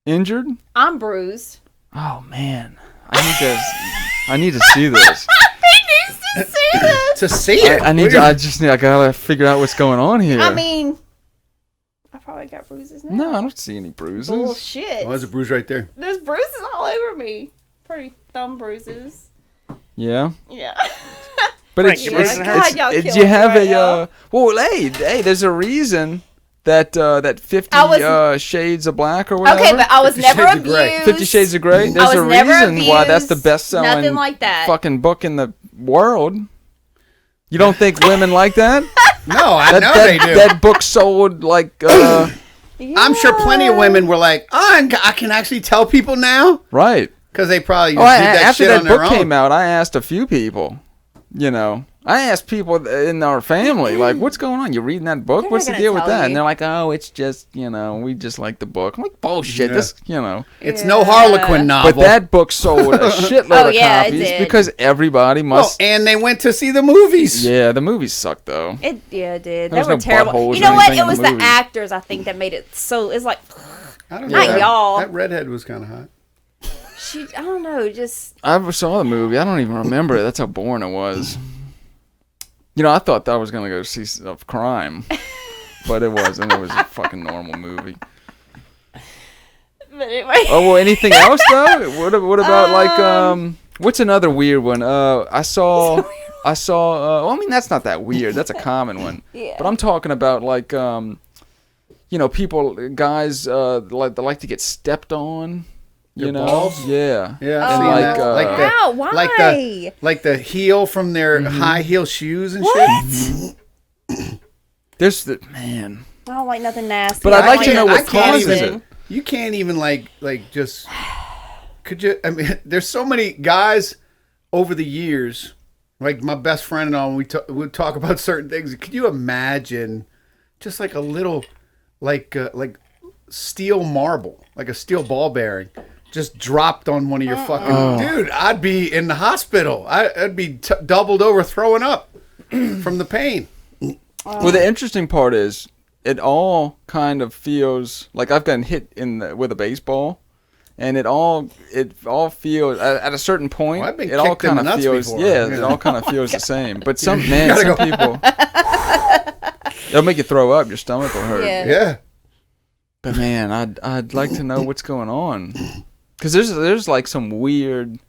injured? I'm bruised. Oh man, I need to see this. He needs to see this. To see it. I gotta figure out what's going on here. I mean, I probably got bruises now. no, I don't see any bruises. Bullshit. Oh, there's a bruise right there. There's bruises all over me. Pretty thumb bruises. Yeah, Yeah. but Frank, it's, you bruising her? God, y'all do killing you me have right now. well, hey, there's a reason that 50 I was- Shades of Black or whatever. Okay, but I was 50 never Shades of Grey. abused. 50 Shades of Grey. There's was a never reason why that's the abused, best-selling nothing like that. fucking book in the world. You don't think women like that? No, I know that, they do. That book sold like I'm sure plenty of women were like, I can actually tell people now. right. Because they probably Oh, did that after shit that on their book own. came out, I asked a few people. You know, I asked people in our family, like, "What's going on? You reading that book? They're What's not the gonna deal with tell that?" And you. they're like, "Oh, it's just we just like the book." I'm like, "Bullshit! Yeah. This, you know." It's no Harlequin novel. But that book sold a shitload Oh, of yeah, it copies did. because everybody Well, must. and they went to see the movies. Yeah, the movies sucked though. It did. There They was were no terrible. buttholes You or know what? anything It in the was the movie. actors, I think, that made it so. It's like I don't Not know. y'all. That redhead was kind of hot. I don't know. Just I saw the movie. I don't even remember it. That's how boring it was. You know, I thought that I was gonna go see of crime, but it wasn't. It was a fucking normal movie. but anyway. Oh well, anything else though? What about like what's another weird one? I saw. Well, I mean that's not that weird. That's a common one. Yeah. But I'm talking about like people, guys like to get stepped on. You Their know? balls? Yeah. Yeah, And I've seen like, that. Like the, Wow, why? like the heel from their high heel shoes and shit. There's the man. I don't like nothing nasty. But I'd I like don't to know nothing what can't causes disgusting. it. You can't even like just. Could you? I mean, there's so many guys over the years. Like my best friend and all, we'd talk about certain things. Could you imagine, just like a little, like steel marble, like a steel ball bearing, just dropped on one of your fucking dude? I'd be in the hospital. I'd be doubled over, throwing up from the pain. Well, the interesting part is it all kind of feels like I've gotten hit with a baseball, and it all feels at a certain point. Well, I've been it all kicked in the kind of nuts feels before. it all kind of feels the same. But some people it'll make you throw up. Your stomach will hurt. Yeah. Yeah. But man, I'd like to know what's going on, because there's like some weird.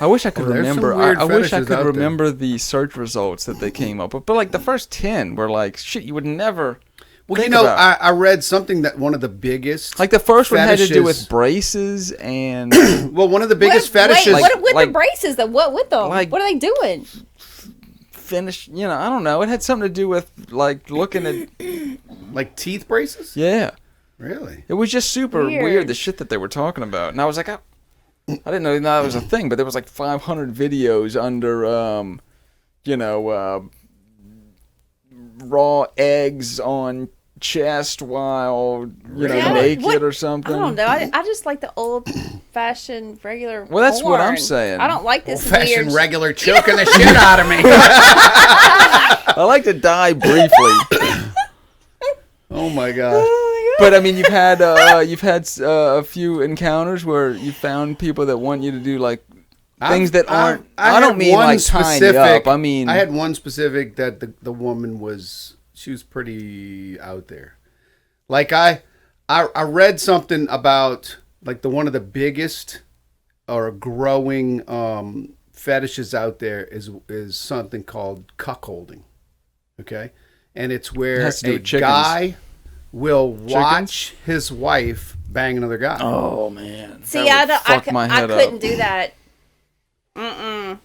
I wish I could Well, there's some remember. weird I wish I fetishes could out there. remember the search results that they came up with. But like the first 10 were like shit you would never. Well, think you know, about. I read something that one of the biggest, Like the first one had to do fetishes- with braces and well, one of the biggest Wait, fetishes, what with like- the braces? What with them? like- What are they doing? finish. You know, I don't know. It had something to do with like looking at. like teeth braces. Yeah, Really? it was just super Weird. weird the shit that they were talking about, and I was like, I didn't know that was a thing. But there was like 500 videos under, raw eggs on chest while Yeah, naked what- or something. I don't know. I just like the old-fashioned regular. Well, that's what I'm porn. saying. I don't like this Old-fashioned weird. regular choking the shit out of me. I like to die briefly. Oh my god. But I mean, you've had a few encounters where you found people that want you to do like things that aren't. I don't had mean one like tying you up. I mean, I had one specific that the woman was pretty out there. Like I read something about like one of the biggest or growing fetishes out there is something called cuckolding. Okay, and it's where has to do a with chickens. guy will watch his wife bang another guy. oh man. See, that would I fuck my head couldn't up. do that.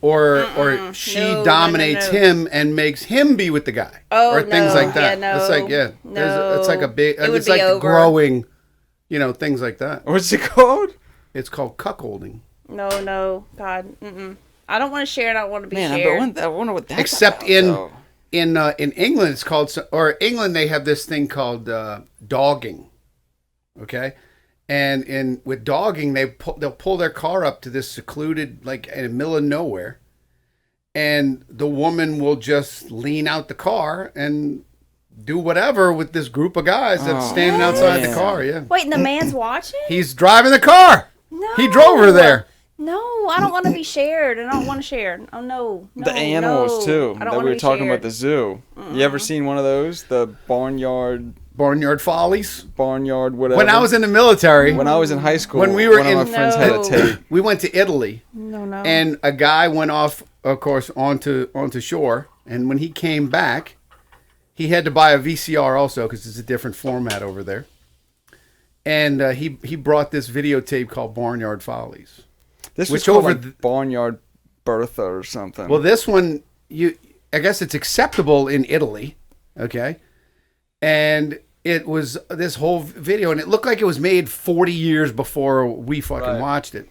Or she No, dominates no. him and makes him be with the guy. Oh, or things no. like that. Yeah, It's like no. it's like a big. It would It's be like over. growing, things like that. What's it called? It's called cuckolding. No, God, I don't want to share. I don't want to be Man, shared. I wonder what that's Except about, in though. in England, it's called or England they have this thing called dogging. Okay, and with dogging they'll pull their car up to this secluded like in the middle of nowhere, and the woman will just lean out the car and do whatever with this group of guys that's standing outside the man. car. Yeah, Wait, and the man's watching? he's driving the car. No, He drove her there. No, I don't want to be shared, and I don't want to share. Oh no, The animals too I don't that want we to were be talking shared. about the zoo. You ever seen one of those? The barnyard Follies. whatever. When I was in the military, when I was in high school, when we were one of in- my friends had a No. tape. we went to Italy. No. And a guy went off, of course, onto shore. And when he came back, he had to buy a VCR also because it's a different format over there. And he brought this videotape called Barnyard Follies. This was Which called over like th- Barnyard Bertha or something. Well, this one, I guess it's acceptable in Italy, okay? And it was this whole video, and it looked like it was made 40 years before we fucking Right. watched it.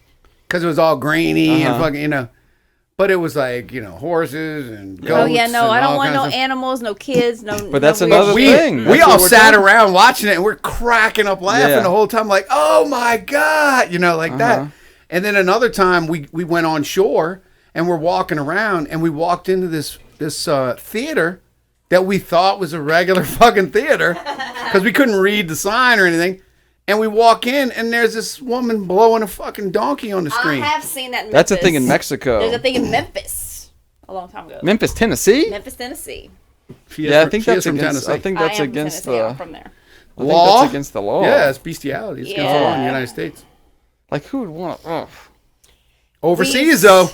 Because it was all grainy and Uh-huh. fucking, But it was like, horses and goats. Oh yeah, no, and I don't all want no kinds of- animals, no kids, no. But that's no another weird thing. shit. We That's all what we're sat talking- around watching it, and we're cracking up laughing Yeah. the whole time, like, oh my God, like that. Uh-huh. And then another time we went on shore and we're walking around and we walked into this theater that we thought was a regular fucking theater because we couldn't read the sign or anything. And we walk in and there's this woman blowing a fucking donkey on the I screen. have seen that. In That's a Memphis. thing in Mexico. There's a thing in Memphis a long time ago. Memphis, Tennessee. Memphis, Tennessee. She is Yeah, I from- think she is that's from against. Tennessee. I think that's I am against from Tennessee. the. I'm from there. I think Law? that's against the law. Yeah, it's bestiality. It's against the law in the Yeah. United States. Like who would want? Oh. Overseas, though.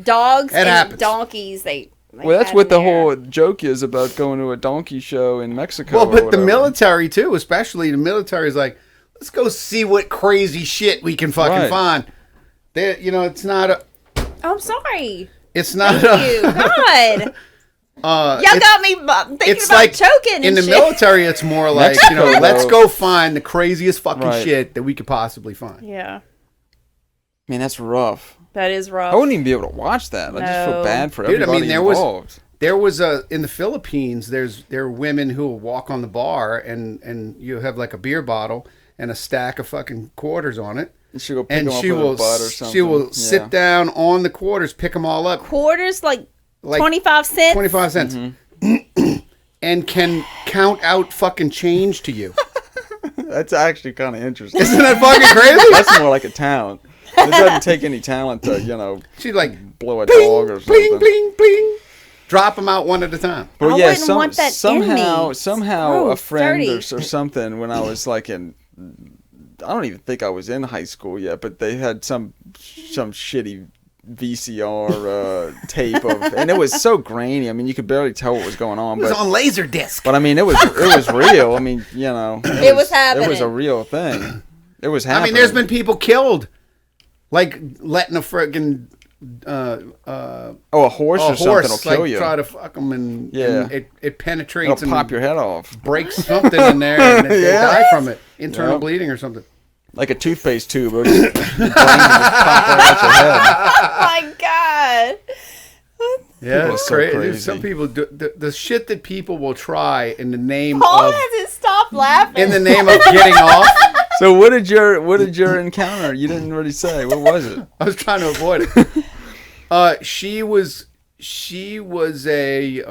Dogs It and happens. donkeys. They Well, that's had what in the there. whole joke is about going to a donkey show in Mexico. Well, or but the whatever. military too, especially the military, is like, let's go see what crazy shit we can fucking Right. find. They, it's not a, Oh, I'm sorry. it's not Thank you, God. Y'all it's, got me thinking it's about like choking in and the shit. military. It's more like Mexico, let's though. go find the craziest fucking Right. shit that we could possibly find. Yeah, Man, that's rough. that is rough. I wouldn't even be able to watch that. I just feel No. bad for Dude, I mean, everybody there was- involved. There was in the Philippines. There are women who will walk on the bar and you have like a beer bottle and a stack of fucking quarters on it. You should go pick And them up she with will a butt or something. she will Yeah. sit down on the quarters, pick them all up, Quarters like like 25 cents. 25 cents, and can count out fucking change to you. That's actually kind of interesting. Isn't that fucking crazy? That's more like a talent. It doesn't take any talent to, She's like, blow a bling, dog or something. bling, bling, bling. Drop them out one at a time. But I yeah, wouldn't want that in somehow, me. somehow, a Gross, friend dirty. or something when I was like I don't even think I was in high school yet, but they had some shitty VCR tape of, and it was so grainy. I mean, you could barely tell what was going on. It was But on laser disc. I mean, it was real. I mean, It was happening. It was a real thing. It was happening. I mean, there's been people killed, like letting a friggin' a horse or something will horse kill like you. try to fuck them, and Yeah. and it penetrates It'll and pop your head off breaks something in there, and they Yeah. die from it, internal Yep. bleeding or something. Like a toothpaste tube. It'll just, your brain will just pop right out your head. Oh my god. Yeah, People it's are so crazy. crazy. Some people do the shit that people will try in the name Paul of hasn't stopped laughing. in the name of getting off. So what did your encounter? You didn't really say. What was it? I was trying to avoid it. She was a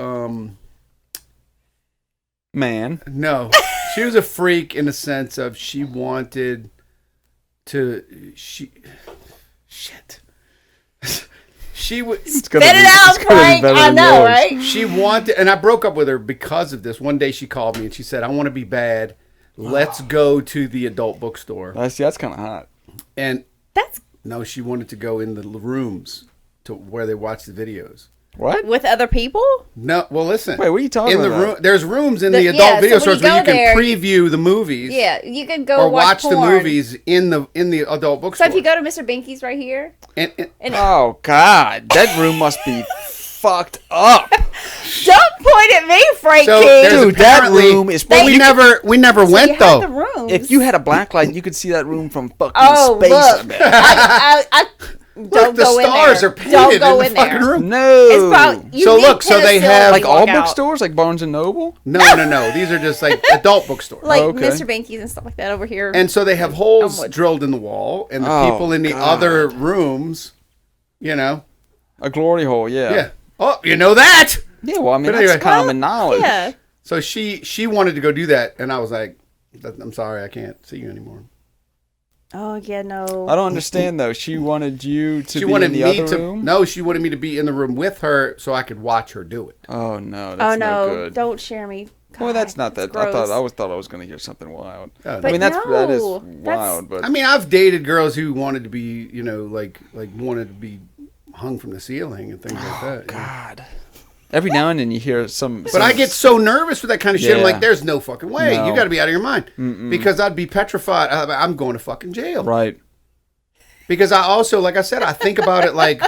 Man. no. She was a freak in the sense of she wanted to shit. She would. Spit it out, Frank. I know, right? She wanted, and I broke up with her because of this. One day she called me and she said, "I want to be bad. Let's go to the adult bookstore." That's kind of hot. And That's no, she wanted to go in the rooms to where they watch the videos. What? with other people. No, well, listen. Wait, what are you talking in the about? room? There's rooms in The- the yeah, adult so video when stores you where you go can there, preview the movies. Yeah, you can go Or watch the porn. movies in the adult So bookstore. if you go to Mr. Binky's right here, and Oh God, that room must be fucked up. don't point at me, Frankie. so there's Dude, that apparently- room is. But we never So went you though. have the rooms. If you had a black light, you could see that room from fucking oh space. I look, bet. I don't the go in stars there. are painted Don't go in in the fucking there. room. No. It's probably, you So need look, so they penicillin have- to like all walk out. bookstores, like Barnes and Noble. No. These are just like adult bookstores. like Okay. Mr. Binky's and stuff like that over here. And so they have holes Elmwood. drilled in the wall, and the Oh, people in the God. other rooms, you know. A glory hole, yeah. Yeah. Oh, you know that. Yeah, well, I mean, But that's anyway. common knowledge. yeah, So she wanted to go do that, and I was like, "I'm sorry, I can't see you anymore." oh yeah, no. I don't understand though. She wanted you to She be wanted in the me other to room. no. She wanted me to be in the room with her so I could watch her do it. Oh no, Oh that's no, no good. don't share me. Well, that's God, not that's that. I gross. thought I was going to hear something wild. But I mean, that is no, that's- wild, but I mean, I've dated girls who wanted to be, you know, like wanted to be hung from the ceiling and things like that. you know. God. Every now and then you hear some. But I get so nervous with that kind of shit. I'm Yeah. like, there's no fucking way. No. You got to be out of your mind. Because I'd be petrified. I'm going to fucking jail. right. Because I also, like I said, I think about it like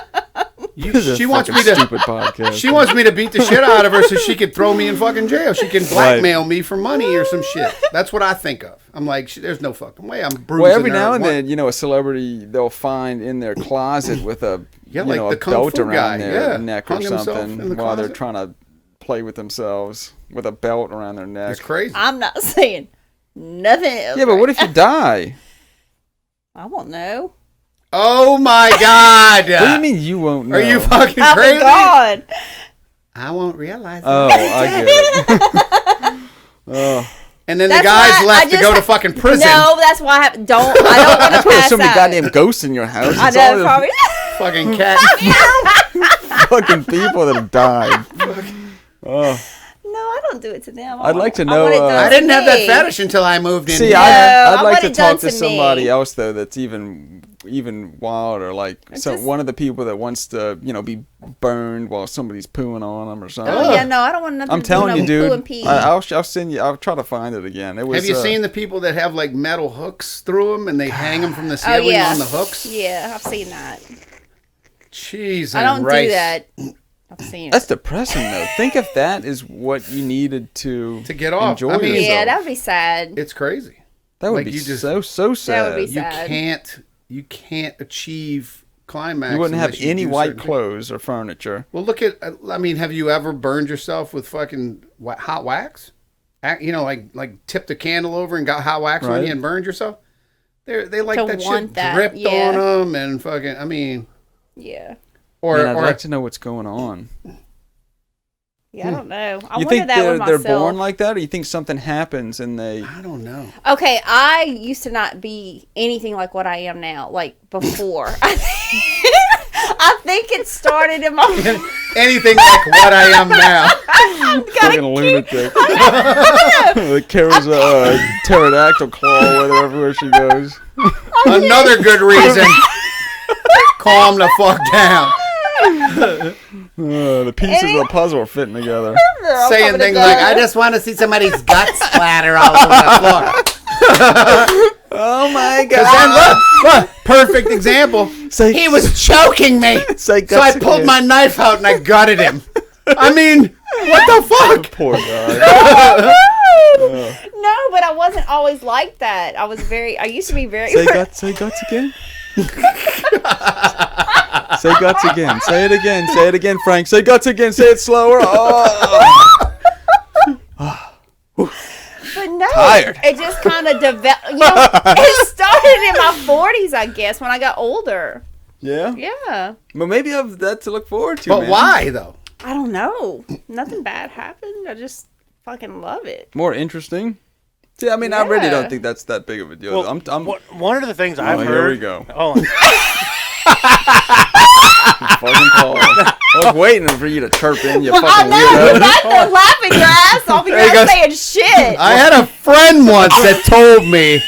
This is she a wants fucking me to. stupid podcast. She wants me to beat the shit out of her so she can throw me in fucking jail. She can blackmail me for money or some shit. That's what I think of. I'm like, there's no fucking way. I'm bruising Well, every her. now and One- then, you know, a celebrity they'll find in their closet with a Yeah, you like know, the a Kung belt Fu around guy, their yeah. neck or Hung himself something in the while they're closet. trying to play with themselves with a belt around their neck. It's crazy. I'm not saying nothing else. Yeah, but what if you die? I won't know. Oh my God. What do you mean you won't know? Are you fucking Oh crazy? God! I won't realize Oh, that. I get it. Oh. And then That's the guys why left I to go to just- fucking prison. No, that's why I don't want to That's why there's pass so many out. goddamn ghosts in your house. I It's know, all the probably. Fucking cat. fucking people that have died. Oh. No, I don't do it to them. I'd like to I know, want it done I to didn't have that me. fetish until I moved in. See, here. I'd I like want to it done talk to to somebody me. else though that's even wilder, like just- one of the people that wants to, you know, be burned while somebody's pooing on them or something. Oh yeah, no, I don't want nothing. I'm to telling do you, no poo dude. and pee. I'll send you. I'll try to find it again. It was. Have you seen the people that have like metal hooks through them and they hang them from the Oh ceiling yeah, on the hooks? Yeah, I've seen that. Jeez, I don't rice. do that. I've seen it. That's depressing, though. Think if that is what you needed to get off. Enjoy I mean, yourself. Yeah, that would be sad. It's crazy. That would like be you just- so sad. That would be You sad. can't achieve climax. You wouldn't have unless you any do white certain things. clothes or furniture. Well, look at. I mean, have you ever burned yourself with fucking hot wax? You know, like tipped a candle over and got hot wax on Right. you and burned yourself. They like To that want shit that, dripped yeah. on them and fucking. I mean, Yeah. or Man, I'd or like to know what's going on. Yeah, I don't know. I You wonder think that with they're myself. born like that, or you think something happens and they? I don't know. Okay, I used to not be anything like what I am now, like before. I think it started in my Anything like what I am now. Fucking lunatic. Like carries a pterodactyl claw with her everywhere she goes. Another good reason. Calm the fuck down. The pieces of the puzzle are fitting together. Saying things like, I just want to see somebody's guts splatter all over the floor. Oh my Because then, look, perfect example. He was choking me. So I pulled my knife out and I gutted him. I mean, what the fuck? Poor guy. No, but I wasn't always like that. I used to be very. Say guts again. Say guts again. Say it again. Say it again, Frank. Say guts again. Say it slower. Oh. But no, Tired. it just kind of developed. It started in my 40s, I guess, when I got older. Yeah. Yeah. Well, maybe I have that to look forward to. But man. why, though? I don't know. Nothing bad happened. I just fucking love it. More interesting. See, I mean, I really Yeah. don't think that's that big of a deal. Well, I'm one of the things I've here heard. we go. Oh, fucking call. I was waiting for you to chirp in, you I fucking know. You're weirdo. not the laughing your ass off. You're There you not go. saying shit. I had a friend once that told me.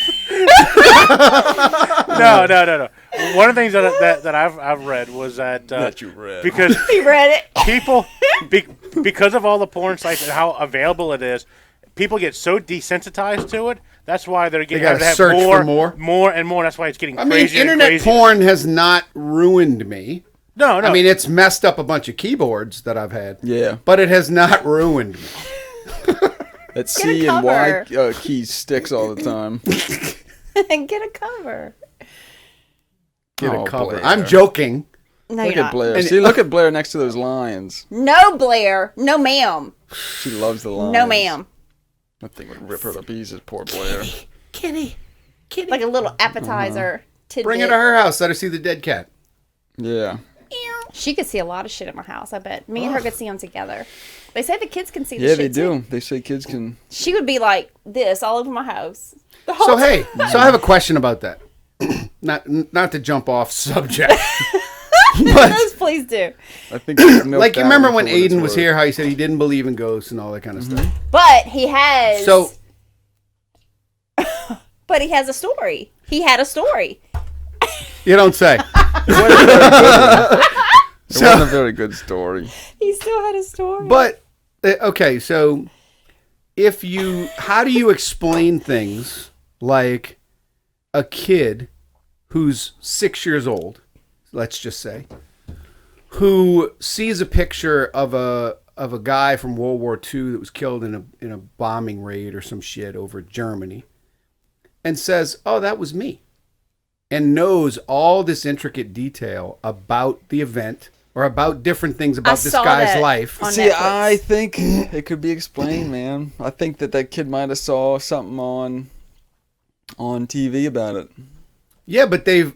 no. One of the things that I've read was that That you read. because He read it. people because of all the porn sites and how available it is, people get so desensitized to it. That's why they're getting gotta to have search more, for more. and more. That's why it's getting I mean, crazier and internet crazier. porn has not ruined me. No. I mean, it's messed up a bunch of keyboards that I've had. Yeah. But it has not ruined me. That C and cover. Y key sticks all the time. And get a cover. Get Oh, a cover. Blair. I'm joking. No, Look you're at not. Blair. And- See, look at Blair next to those lions. No, Blair. No, ma'am. She loves the lions. No, ma'am. That thing would rip her to pieces, poor Blair. Kitty. Like a little appetizer. Tidbit. Bring her to her house. Let her see the dead cat. Yeah. She could see a lot of shit at my house, I bet. Me and her could see them together. They say the kids can see the Yeah, shit they too. do. They say kids can. She would be like this all over my house. The whole So, time. hey, so I have a question about that. Not to jump off subject. but, Yes, please do. I think it's milked like, you out remember for when what it's Aiden was worth. here, how he said he didn't believe in ghosts and all that kind of stuff? But he has. So, But he has a story. He had a story. you don't say. It wasn't a very good story. He still had a story. But okay, so how do you explain things like a kid who's 6 years old, let's just say, who sees a picture of a guy from World War II that was killed in a bombing raid or some shit over Germany, and says, "Oh, that was me," and knows all this intricate detail about the event or about different things about this saw guy's that life. on See, Netflix. I think it could be explained, man. I think that kid might have saw something on TV about it. Yeah, but they've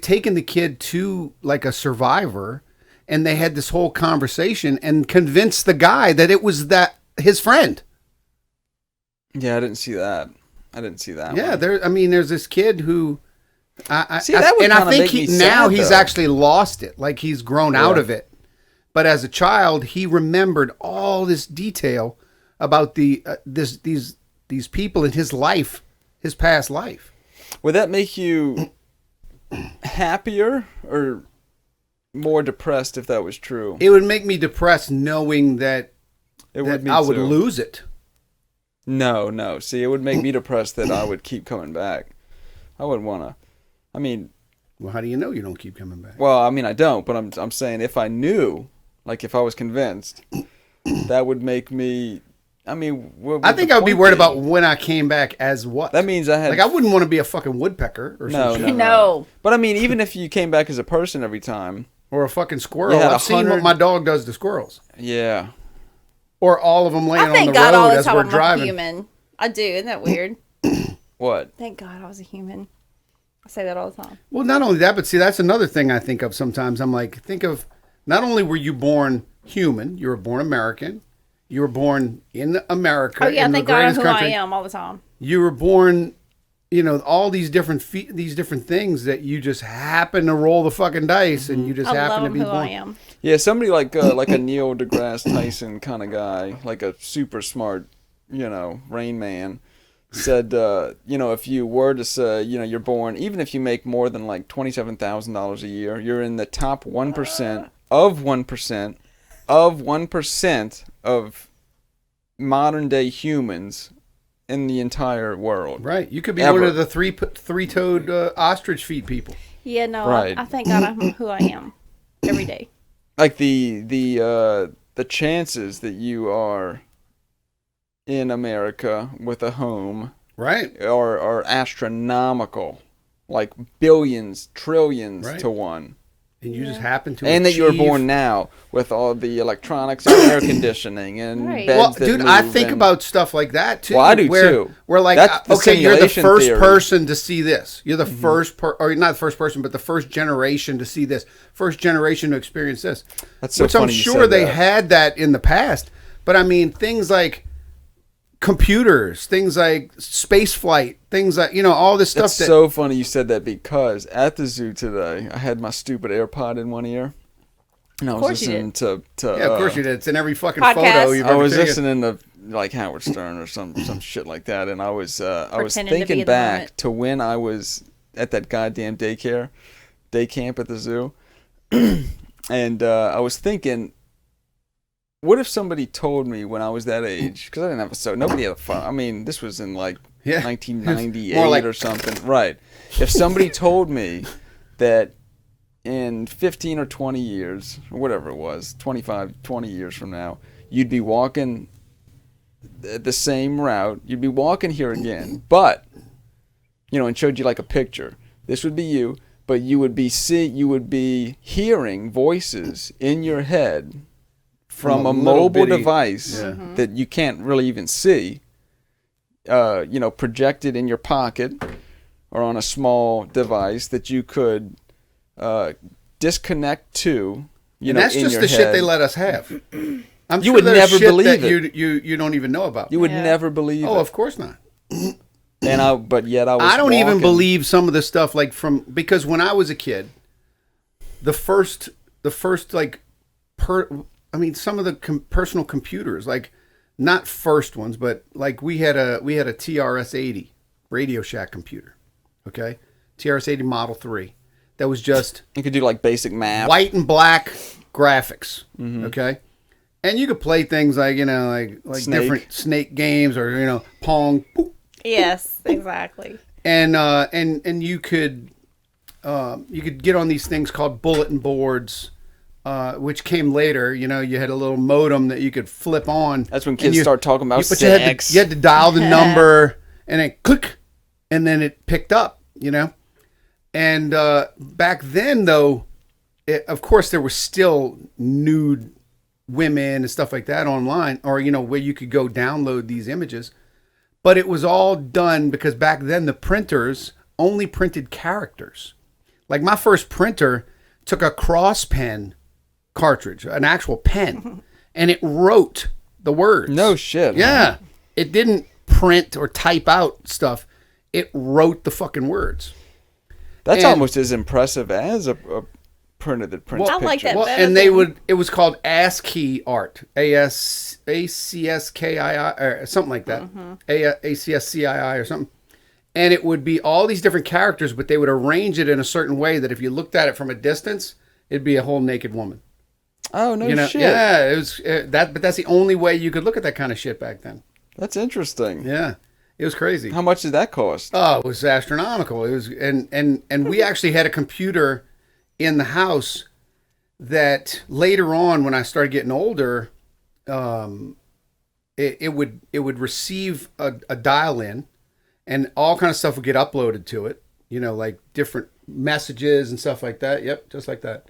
taken the kid to like a survivor, and they had this whole conversation and convinced the guy that it was his friend. Yeah, I didn't see that. Yeah, one. there's this kid who, See, that would and I kinda think make me now sad, he's though. actually lost it. Like he's grown out Yeah. of it. But as a child, he remembered all this detail about these people in his life, his past life. Would that make you happier or more depressed if that was true? It would make me depressed knowing that It would. I would lose it. No. See, it would make me depressed that I would keep coming back. I wouldn't want to. I mean, Well, how do you know you don't keep coming back? well, I mean, I don't, but I'm saying if I knew, like if I was convinced, that would make me. I mean, what I would think the I would be point worried about when I came back as what. That means I had. like I wouldn't want to be a fucking woodpecker or No, something. No. But I mean, even if you came back as a person every time, Or a fucking squirrel. You had I've seen what 100 my dog does to squirrels. yeah. Or all of them laying I on thank the God all road the as time we're I'm a driving. human. I do. Isn't that weird? What? Thank God I was a human. I say that all the time. Well, not only that, but see, that's another thing I think of sometimes. I'm like, think of not only were you born human. You were born American. You were born in America. Oh yeah, in thank the God greatest who I country. am all the time. You were born, all these different things that you just happen to roll the fucking dice, and you just I happen love to him be who born. I am. Yeah, somebody like a Neil deGrasse Tyson kind of guy, like a super smart, Rain Man, said, if you were to say, you're born, even if you make more than like $27,000 a year, you're in the top 1% of 1% of 1% of modern day humans in the entire world. Right. You could be Ever. one of the three-toed ostrich feet people. Yeah, no, Right. I thank God I'm who I am every day. Like the chances that you are in America with a home Right. are astronomical, like billions, trillions Right. to one. And you just happen to And that you were achieve- born now with all the electronics and air conditioning and Right. beds Well, that dude, move I think and- about stuff like that too. Well, I do too. Where like, That's the okay, you're the simulation first theory. person to see this. You're the first or not the first person, but the first generation to see this. First generation to experience this. That's so Which I'm funny you sure said they that. had that in the past. But I mean, things like computers, things like space flight, things like all this stuff. It's so funny you said that because at the zoo today, I had my stupid AirPod in one ear. And I was course you listening to yeah, of course you did. It's in every fucking Podcast. photo you've I ever was taken. listening to like Howard Stern or some shit like that, and I was Pretending to be thinking in the back moment. to when I was at that goddamn day camp at the zoo, and I was thinking, what if somebody told me when I was that age? Because I didn't have nobody had a phone. I mean, this was in like Yeah. 1998 More like- or something, right? If somebody told me that in 15 or 20 years, or whatever it was, 25, 20 years from now, you'd be walking the same route. You'd be walking here again, but, and showed you like a picture. This would be you, but you would be hearing voices in your head from From a a little mobile bitty- device Yeah. that you can't really even see, projected in your pocket or on a small device that you could disconnect to, And that's in just your the shit head. they let us have. I'm You sure would there's never shit believe that it. you don't even know about. You would Yeah. never believe Oh, it. of course not. But yet I was. I don't even walking. believe some of the stuff because when I was a kid, the first like some of the personal computers, like not first ones, but like we had a TRS-80 Radio Shack computer, okay, TRS-80 Model 3 that was just You could do like basic math. white and black graphics, okay, and you could play things like like Snake. different snake games or Pong. Boop, Yes, exactly. and you could get on these things called bulletin boards, which came later. You had a little modem that you could flip on. That's when and kids start talking about but sex. you had to dial the number and then click, and then it picked up. And back then though, of course there was still nude women and stuff like that online, or where you could go download these images. But it was all done because back then the printers only printed characters. Like my first printer took a cross pen cartridge, an actual pen, and it wrote the words. No shit. Yeah. It didn't print or type out stuff. It wrote the fucking words. That's And- almost as impressive as a printer that prints I like pictures. that Well, better and they than- would. It was called ASCII art, ACSKII or something like that, ACSCII or something. And it would be all these different characters, but they would arrange it in a certain way that if you looked at it from a distance, it'd be a whole naked woman. Oh no shit. Yeah, it was that. But that's the only way you could look at that kind of shit back then. That's interesting. Yeah, it was crazy. How much did that cost? Oh, it was astronomical. It was, and we actually had a computer in the house that later on, when I started getting older, it would receive a dial in, and all kind of stuff would get uploaded to it. Like different messages and stuff like that. Yep, just like that.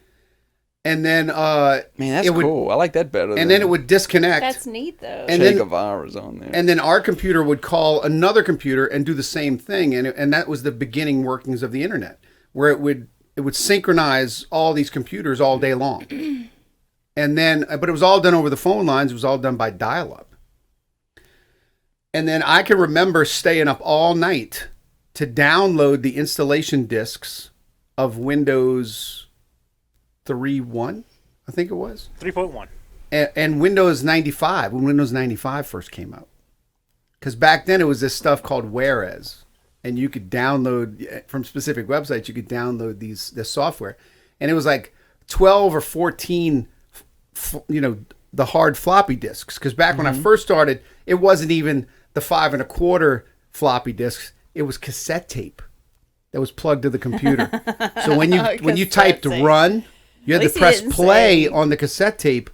And then Man, that's it would, cool. I like that better. and then it would disconnect. That's neat though. and Che then- Guevara's on there. And then our computer would call another computer and do the same thing, and that was the beginning workings of the internet, where it would synchronize all these computers all day long. And then, but it was all done over the phone lines. It was all done by dial-up. And then I can remember staying up all night to download the installation discs of Windows 3.1, I think it was. 3.1. And Windows 95, when Windows 95 first came out. Because back then it was this stuff called Whereas. And you could download, from specific websites, you could download this software. And it was like 12 or 14, the hard floppy disks. Because back when I first started, it wasn't even the 5 1/4 floppy disks. It was cassette tape that was plugged to the computer. So when you typed tape. run, you had At to least he press didn't play say- on the cassette tape,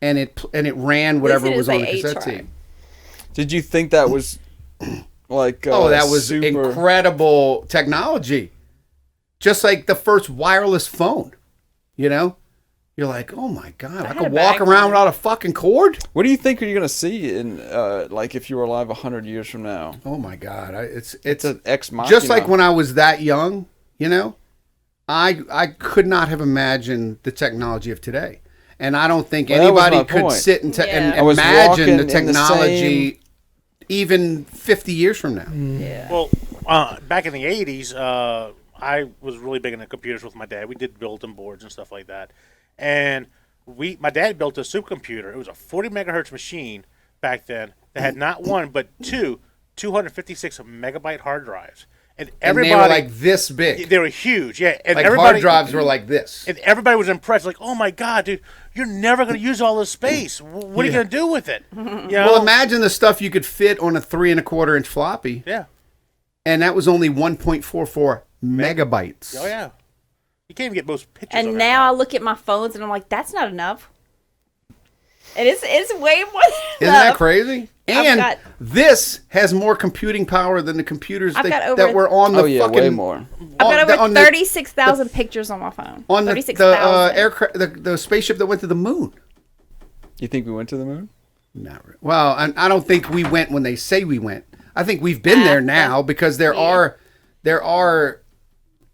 and it ran whatever didn't was on the say cassette A-track. tape. Did you think that was like That was super... incredible technology. Just like the first wireless phone, You're like, oh my God, I had could a walk bag around on it. without a fucking cord? What do you think you're gonna see in like if you were alive 100 years from now? Oh my God, it's An ex machina. just like when I was that young, I could not have imagined the technology of today. And I don't think Well, that was anybody my could point. sit and, Yeah. I was imagine walking the in the technology even 50 years from now. Yeah. Well, back in the 80s, I was really big into computers with my dad. We did bulletin boards and stuff like that. And my dad built a supercomputer. It was a 40 megahertz machine back then that had not one, but two 256 megabyte hard drives. And And everybody, they were like this big. they were huge. Yeah. And Like everybody, hard drives were like this. And everybody was impressed. Like, oh my God, dude, you're never going to use all this space. What are you going to do with it? Well, imagine the stuff you could fit on a 3 1/4 inch floppy, Yeah. and that was only 1.44 megabytes. Oh, yeah. You can't even get most pictures of And that now I look at my phones and I'm like, that's not enough. It's way more than Isn't enough. that crazy? I've And got- this has more computing power than the computers I've got over- that were on the Oh yeah, fucking way more. I've got on over 36,000 pictures on my phone. on the 36,000. aircraft, the spaceship that went to the moon. You think we went to the moon? Not really. Well, I don't think we went when they say we went. I think we've been there now because there are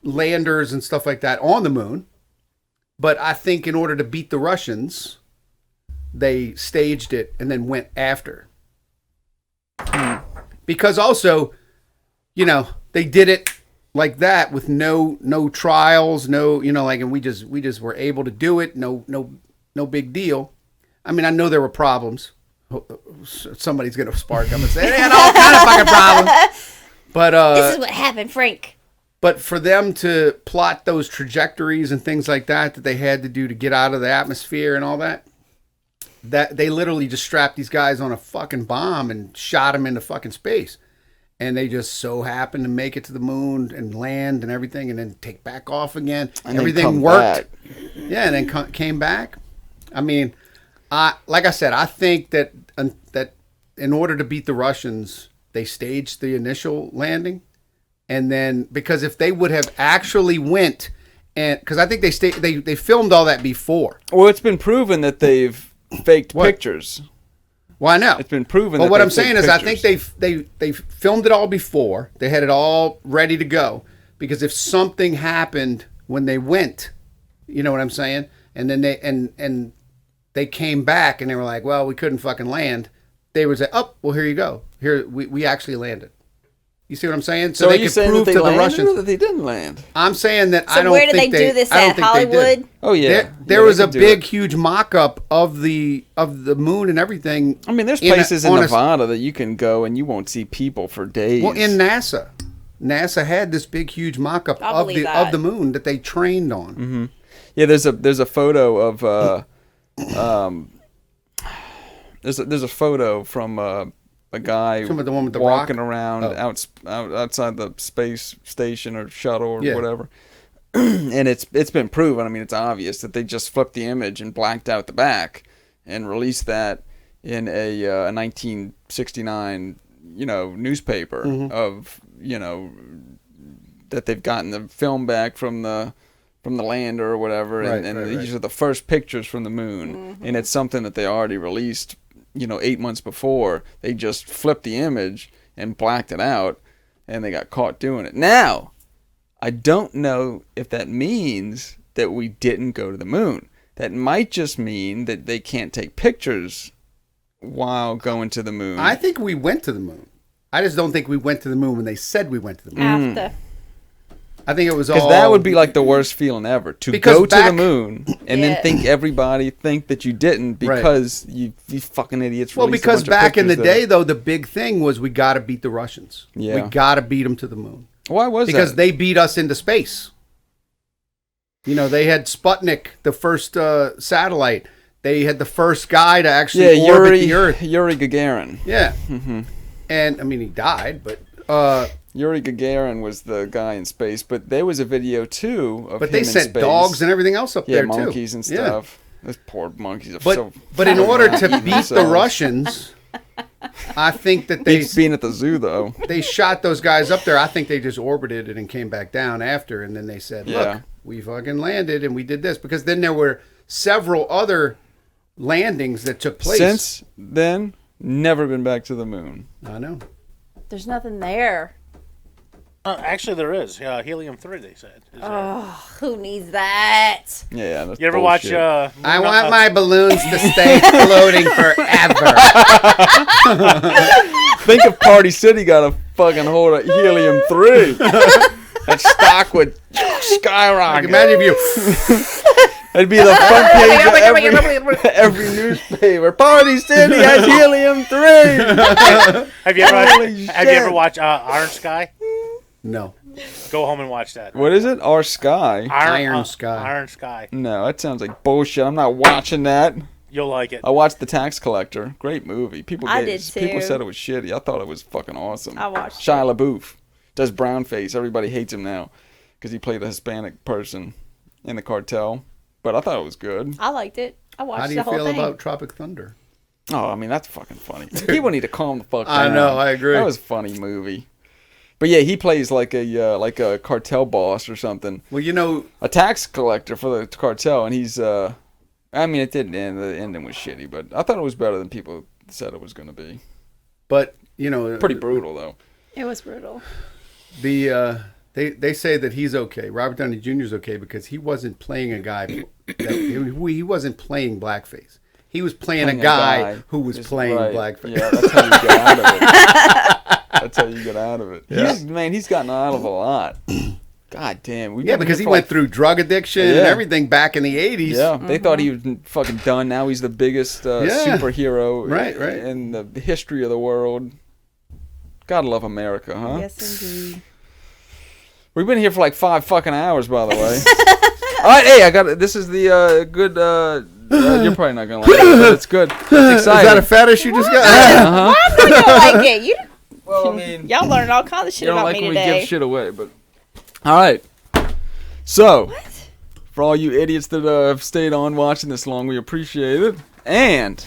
landers and stuff like that on the moon. But I think in order to beat the Russians, they staged it and then went after. Because also, they did it like that with no trials, and we just were able to do it. No big deal. I mean, I know there were problems. Somebody's gonna spark them and say they had all kind of fucking problems. But This is what happened, Frank. but for them to plot those trajectories and things like that they had to do to get out of the atmosphere and all that they literally just strapped these guys on a fucking bomb and shot them into fucking space. And they just so happened to make it to the moon and land and everything and then take back off again. And everything then come worked. back. Yeah, and then came back. I mean, like I said, I think that in order to beat the Russians, they staged the initial landing. And then, because if they would have actually went, and because I think they filmed all that before. Well, it's been proven that they've faked What? pictures. Well, I know. It's been proven. But that what they I'm saying faked is, I pictures. think they filmed it all before. They had it all ready to go. Because if something happened when they went, you know what I'm saying, and then they came back and they were like, well, we couldn't fucking land. They would say, oh, well, here you go. Here we actually landed. You see what I'm saying? So are they you could saying prove that they to the landed Russians. or that they didn't land? I'm saying that I So don't where did they think do this I don't at? think they did. Hollywood? Oh yeah, There Yeah, was they a could do big, it. huge mock-up of the moon and everything. I mean, there's in a- places in on a- Nevada that you can go and you won't see people for days. Well, in NASA had this big, huge mock-up I of believe the that. moon that they trained on. Yeah, there's a photo of there's a photo from a guy Some of the one with the walking rock? around Oh. outside the space station or shuttle or Yeah. whatever. And it's been proven. I mean, it's obvious that they just flipped the image and blacked out the back and released that in a 1969 newspaper of that they've gotten the film back from the lander or whatever, and Right. these are the first pictures from the moon, and it's something that they already released 8 months before. They just flipped the image and blacked it out, and they got caught doing it. Now, I don't know if that means that we didn't go to the moon. that might just mean that they can't take pictures while going to the moon. I think we went to the moon. I just don't think we went to the moon when they said we went to the moon. After. I think it was all... Because that would be like the worst feeling ever. To Because go to back- the moon and then think everybody think that you didn't because you fucking idiots Well, released a because bunch of back in the pictures there. day, though, the big thing was we got to beat the Russians. Yeah. We got to beat them to the moon. Why was Because that? they beat us into space. You know, they had Sputnik, the first satellite. They had the first guy to actually orbit the Earth. Yuri Gagarin. Yeah. And, I mean, he died, but... Yuri Gagarin was the guy in space, but there was a video, too, of but him they in sent space. dogs and everything else up there, too. monkeys and stuff. Those poor monkeys are so... But in order to fucking beat the themselves. Russians, I think that they... Beats being at the zoo, though. They shot those guys up there. I think they just orbited it and came back down after. And then they said, Yeah. look, we fucking landed and we did this. Because then there were several other landings that took place. Since then, never been back to the moon. I know. There's nothing there. Actually, there is. Helium-3, they said. Is there. Oh, who needs that? Yeah, that's You ever bullshit. watch... I want my balloons to stay floating forever. Think if Party City got a fucking hold of Helium-3. That stock would skyrocket. Imagine if you... It'd be the front page of every newspaper. Party City has Helium-3. Have you ever, Holy have you ever shit. watched Iron Sky? No. Go home and watch that. What is it? Our Sky? Iron Sky. Iron Sky. No, that sounds like bullshit. I'm not watching that. You'll like it. I watched The Tax Collector. Great movie. People I gave- did People too. said it was shitty. I thought it was fucking awesome. I watched Shia LaBeouf does brown face. Everybody hates him now because he played a Hispanic person in the cartel. But I thought it was good. I liked it. I watched How do you the whole feel thing. about Tropic Thunder? Oh, I mean, that's fucking funny. People need to calm the fuck I down. know, I agree. That was a funny movie. But yeah, he plays like a cartel boss or something. Well, you know, A tax collector for the cartel, and he's I mean, it didn't end. The ending was shitty, but I thought it was better than people said it was going to be. but, you know... Pretty brutal, though. It was brutal. The they say that he's okay. Robert Downey Jr. is okay because he wasn't playing a guy he wasn't playing blackface. He was playing a guy who was playing right. blackface. Yeah, that's how you get out of it. That's how you get out of it. Yeah. He's gotten out of a lot. God damn. Yeah, because he went through drug addiction and Yeah. everything back in the 80s. Yeah, they thought he was fucking done. Now he's the biggest superhero Right. in the history of the world. Gotta love America, huh? Yes, indeed. We've been here for like 5 fucking hours, by the way. All right, hey, I got it. This is the good. You're probably not gonna like it, but it's good. It's Is exciting. that a fetish you just got? Uh-huh. I'm not gonna like it. You, Well, I mean, y'all learned all kinds of shit you don't about like me when we today. give shit away, but all right. So, for all you idiots that have stayed on watching this long, we appreciate it. And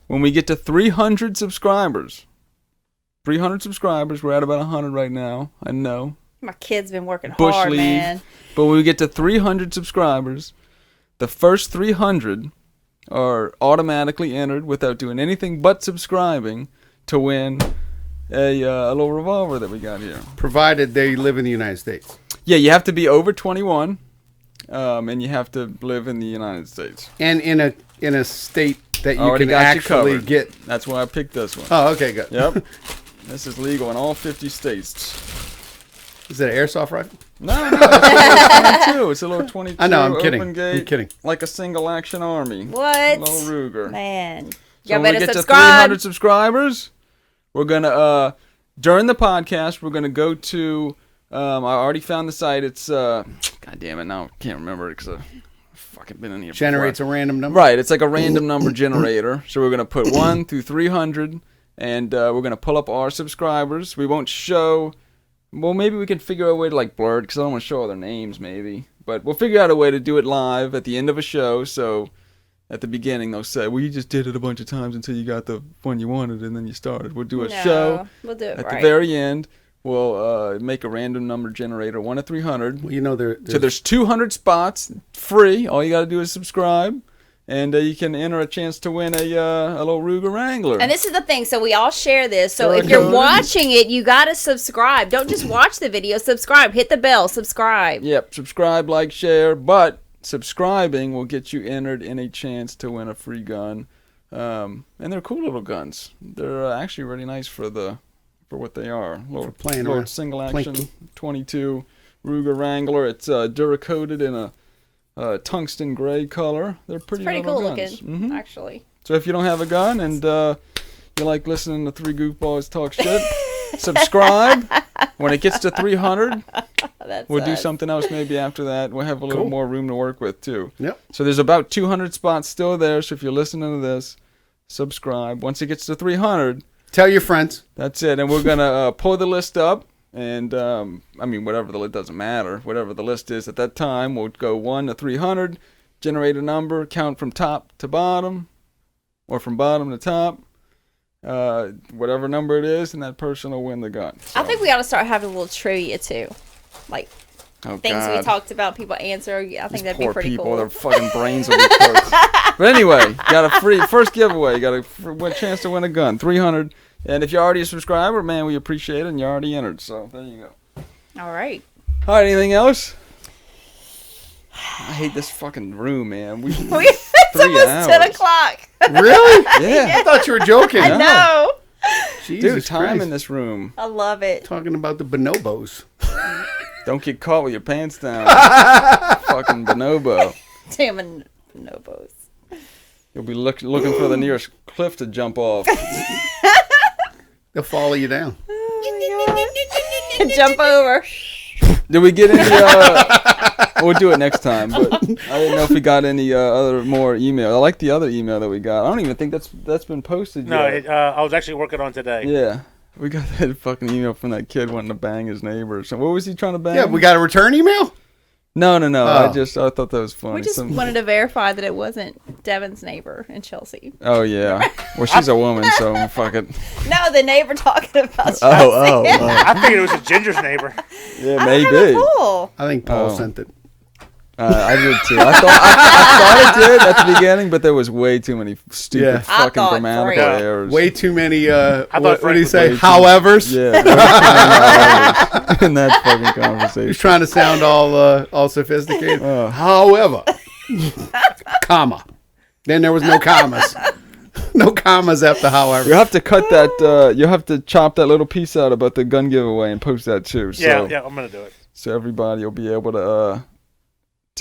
when we get to 300 subscribers, we're at about 100 right now. I know. My kid's been working Bush hard, league. man. But when we get to 300 subscribers, the first 300 are automatically entered without doing anything but subscribing to win a little revolver that we got here. Provided they live in the United States. Yeah, you have to be over 21, and you have to live in the United States. And in a state that you Already can got you actually covered. get. That's why I picked this one. Oh, okay, good. Yep. This is legal in all 50 states. Is it an airsoft rifle? No, it's a little 22. It's a little 22. I know, I'm kidding. Open gate, I'm kidding. Like a single action army. What? Little Ruger. Man. So Y'all when we better get subscribe. to 300 subscribers, we're gonna during the podcast we're gonna go to. I already found the site. It's God damn it, now I can't remember it because I've fucking been in here. Generates before. a random number. Right, it's like a random number generator. So we're gonna put 1 through 300, and we're gonna pull up our subscribers. We won't show. Well, maybe we can figure out a way to like blur it because I don't want to show all their names, maybe. But we'll figure out a way to do it live at the end of a show. So at the beginning, they'll say, "Well, you just did it a bunch of times until you got the one you wanted, and then you started." We'll do a show We'll do it at right. the very end. We'll make a random number generator, 1 to 300. Well, you know, There's 200 spots, free. All you got to do is subscribe, and you can enter a chance to win a little Ruger Wrangler. And this is the thing. So we all share this. So if Sure. you're watching it, you got to subscribe. Don't just watch the video. Subscribe. Hit the bell. Subscribe. Yep, subscribe, like, share, but subscribing will get you entered in a chance to win a free gun. And they're cool little guns. They're actually really nice for what they are. For playing little around. single action Plinky. 22 Ruger Wrangler. It's Duracoated in a tungsten gray color. They're pretty, Pretty little cool guns. looking, actually. So if you don't have a gun and you like listening to three goofballs talk shit, subscribe. When it gets to 300, we'll do something else maybe after that. We'll have a little more room to work with too. Yep. So there's about 200 spots still there. So if you're listening to this, subscribe. Once it gets to 300, Tell your friends. that's it. And we're gonna pull the list up. And I mean, whatever the list, doesn't matter. Whatever the list is at that time, we'll go 1 to 300, generate a number, count from top to bottom, or from bottom to top. Whatever number it is, and that person will win the gun. So. I think we ought to start having a little trivia too, like things we talked about. People answer. I think that'd be Poor pretty people, cool. their fucking brains will be cooked. But anyway, got a free first giveaway. You got a chance to win a gun, 300. And if you're already a subscriber, man, we appreciate it, and you're already entered. So there you go. All right. All right, anything else? I hate this fucking room, man. It's 3 almost hours. 10 o'clock. Really? Yeah. I thought you were joking. I know. Jesus Dude, time Christ. in this room. I love it. Talking about the bonobos. Don't get caught with your pants down. Fucking bonobo. Damn bonobos. You'll be looking for the nearest cliff to jump off. They'll follow you down. Jump over. Did we get any? We'll do it next time. But I didn't know if we got any other more email. I like the other email that we got. I don't even think that's been posted No, yet. I was actually working on today. Yeah, we got that fucking email from that kid wanting to bang his neighbor. So what was he trying to bang? Yeah, we got a return email? No. Oh. I thought that was funny. We just wanted to verify that it wasn't Devin's neighbor in Chelsea. Oh yeah. Well, she's a woman, so fuck it. No, the neighbor talking about Chelsea. Oh. I figured it was a Ginger's neighbor. Yeah, I maybe. don't know, cool. I think Paul Oh. sent it. I did too. I thought it did at the beginning, but there was way too many stupid Yeah. I fucking thought grammatical three. errors. Way too many, thought what did Frank he was say? way too- Howevers? Yeah, there was too many errors in that fucking He's conversation. trying to sound all sophisticated. Oh. However, comma. Then there was no commas. No commas after however. You have to cut that. You have to chop that little piece out about the gun giveaway and post that too. So, Yeah, I'm gonna do it. so everybody will be able to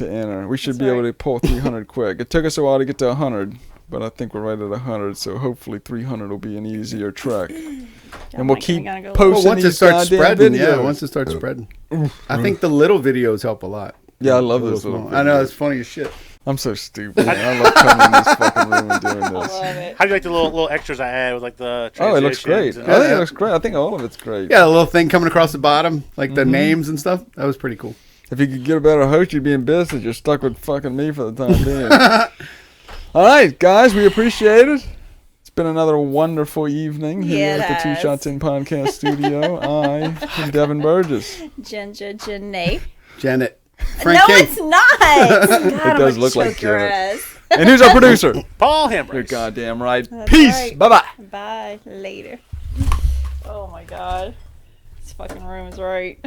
enter. We should That's be able right. to pull 300 quick. It took us a while to get to 100, but I think we're right at 100. So hopefully 300 will be an easier trek. And we'll keep Well, posting Well, once it these starts goddamn spreading, videos. yeah, once it starts spreading. I think the little videos help a lot. Yeah, I love Little those little small- I know, videos. it's funny as shit. I'm so stupid. Man. I love coming in this fucking room and doing I this. love it. How do you like the little extras I add with like the Oh, it looks great. transitions I and- think it looks great. I think all of it's great. Yeah, a little thing coming across the bottom, like the names and stuff. That was pretty cool. If you could get a better host, you'd be in business. You're stuck with fucking me for the time being. All right, guys, we appreciate it. It's been another wonderful evening here Yeah, at the it Two has. Shots In podcast studio. I am Devin Burgess. Ginger Janae. Janet. Frank No, King. it's not. God, It does I'm look gonna like choke your Janet. ass. And who's our producer? Paul You're Hambrice. goddamn right. That's Peace. right. Bye-bye. Bye. Later. Oh my God. This fucking room is right.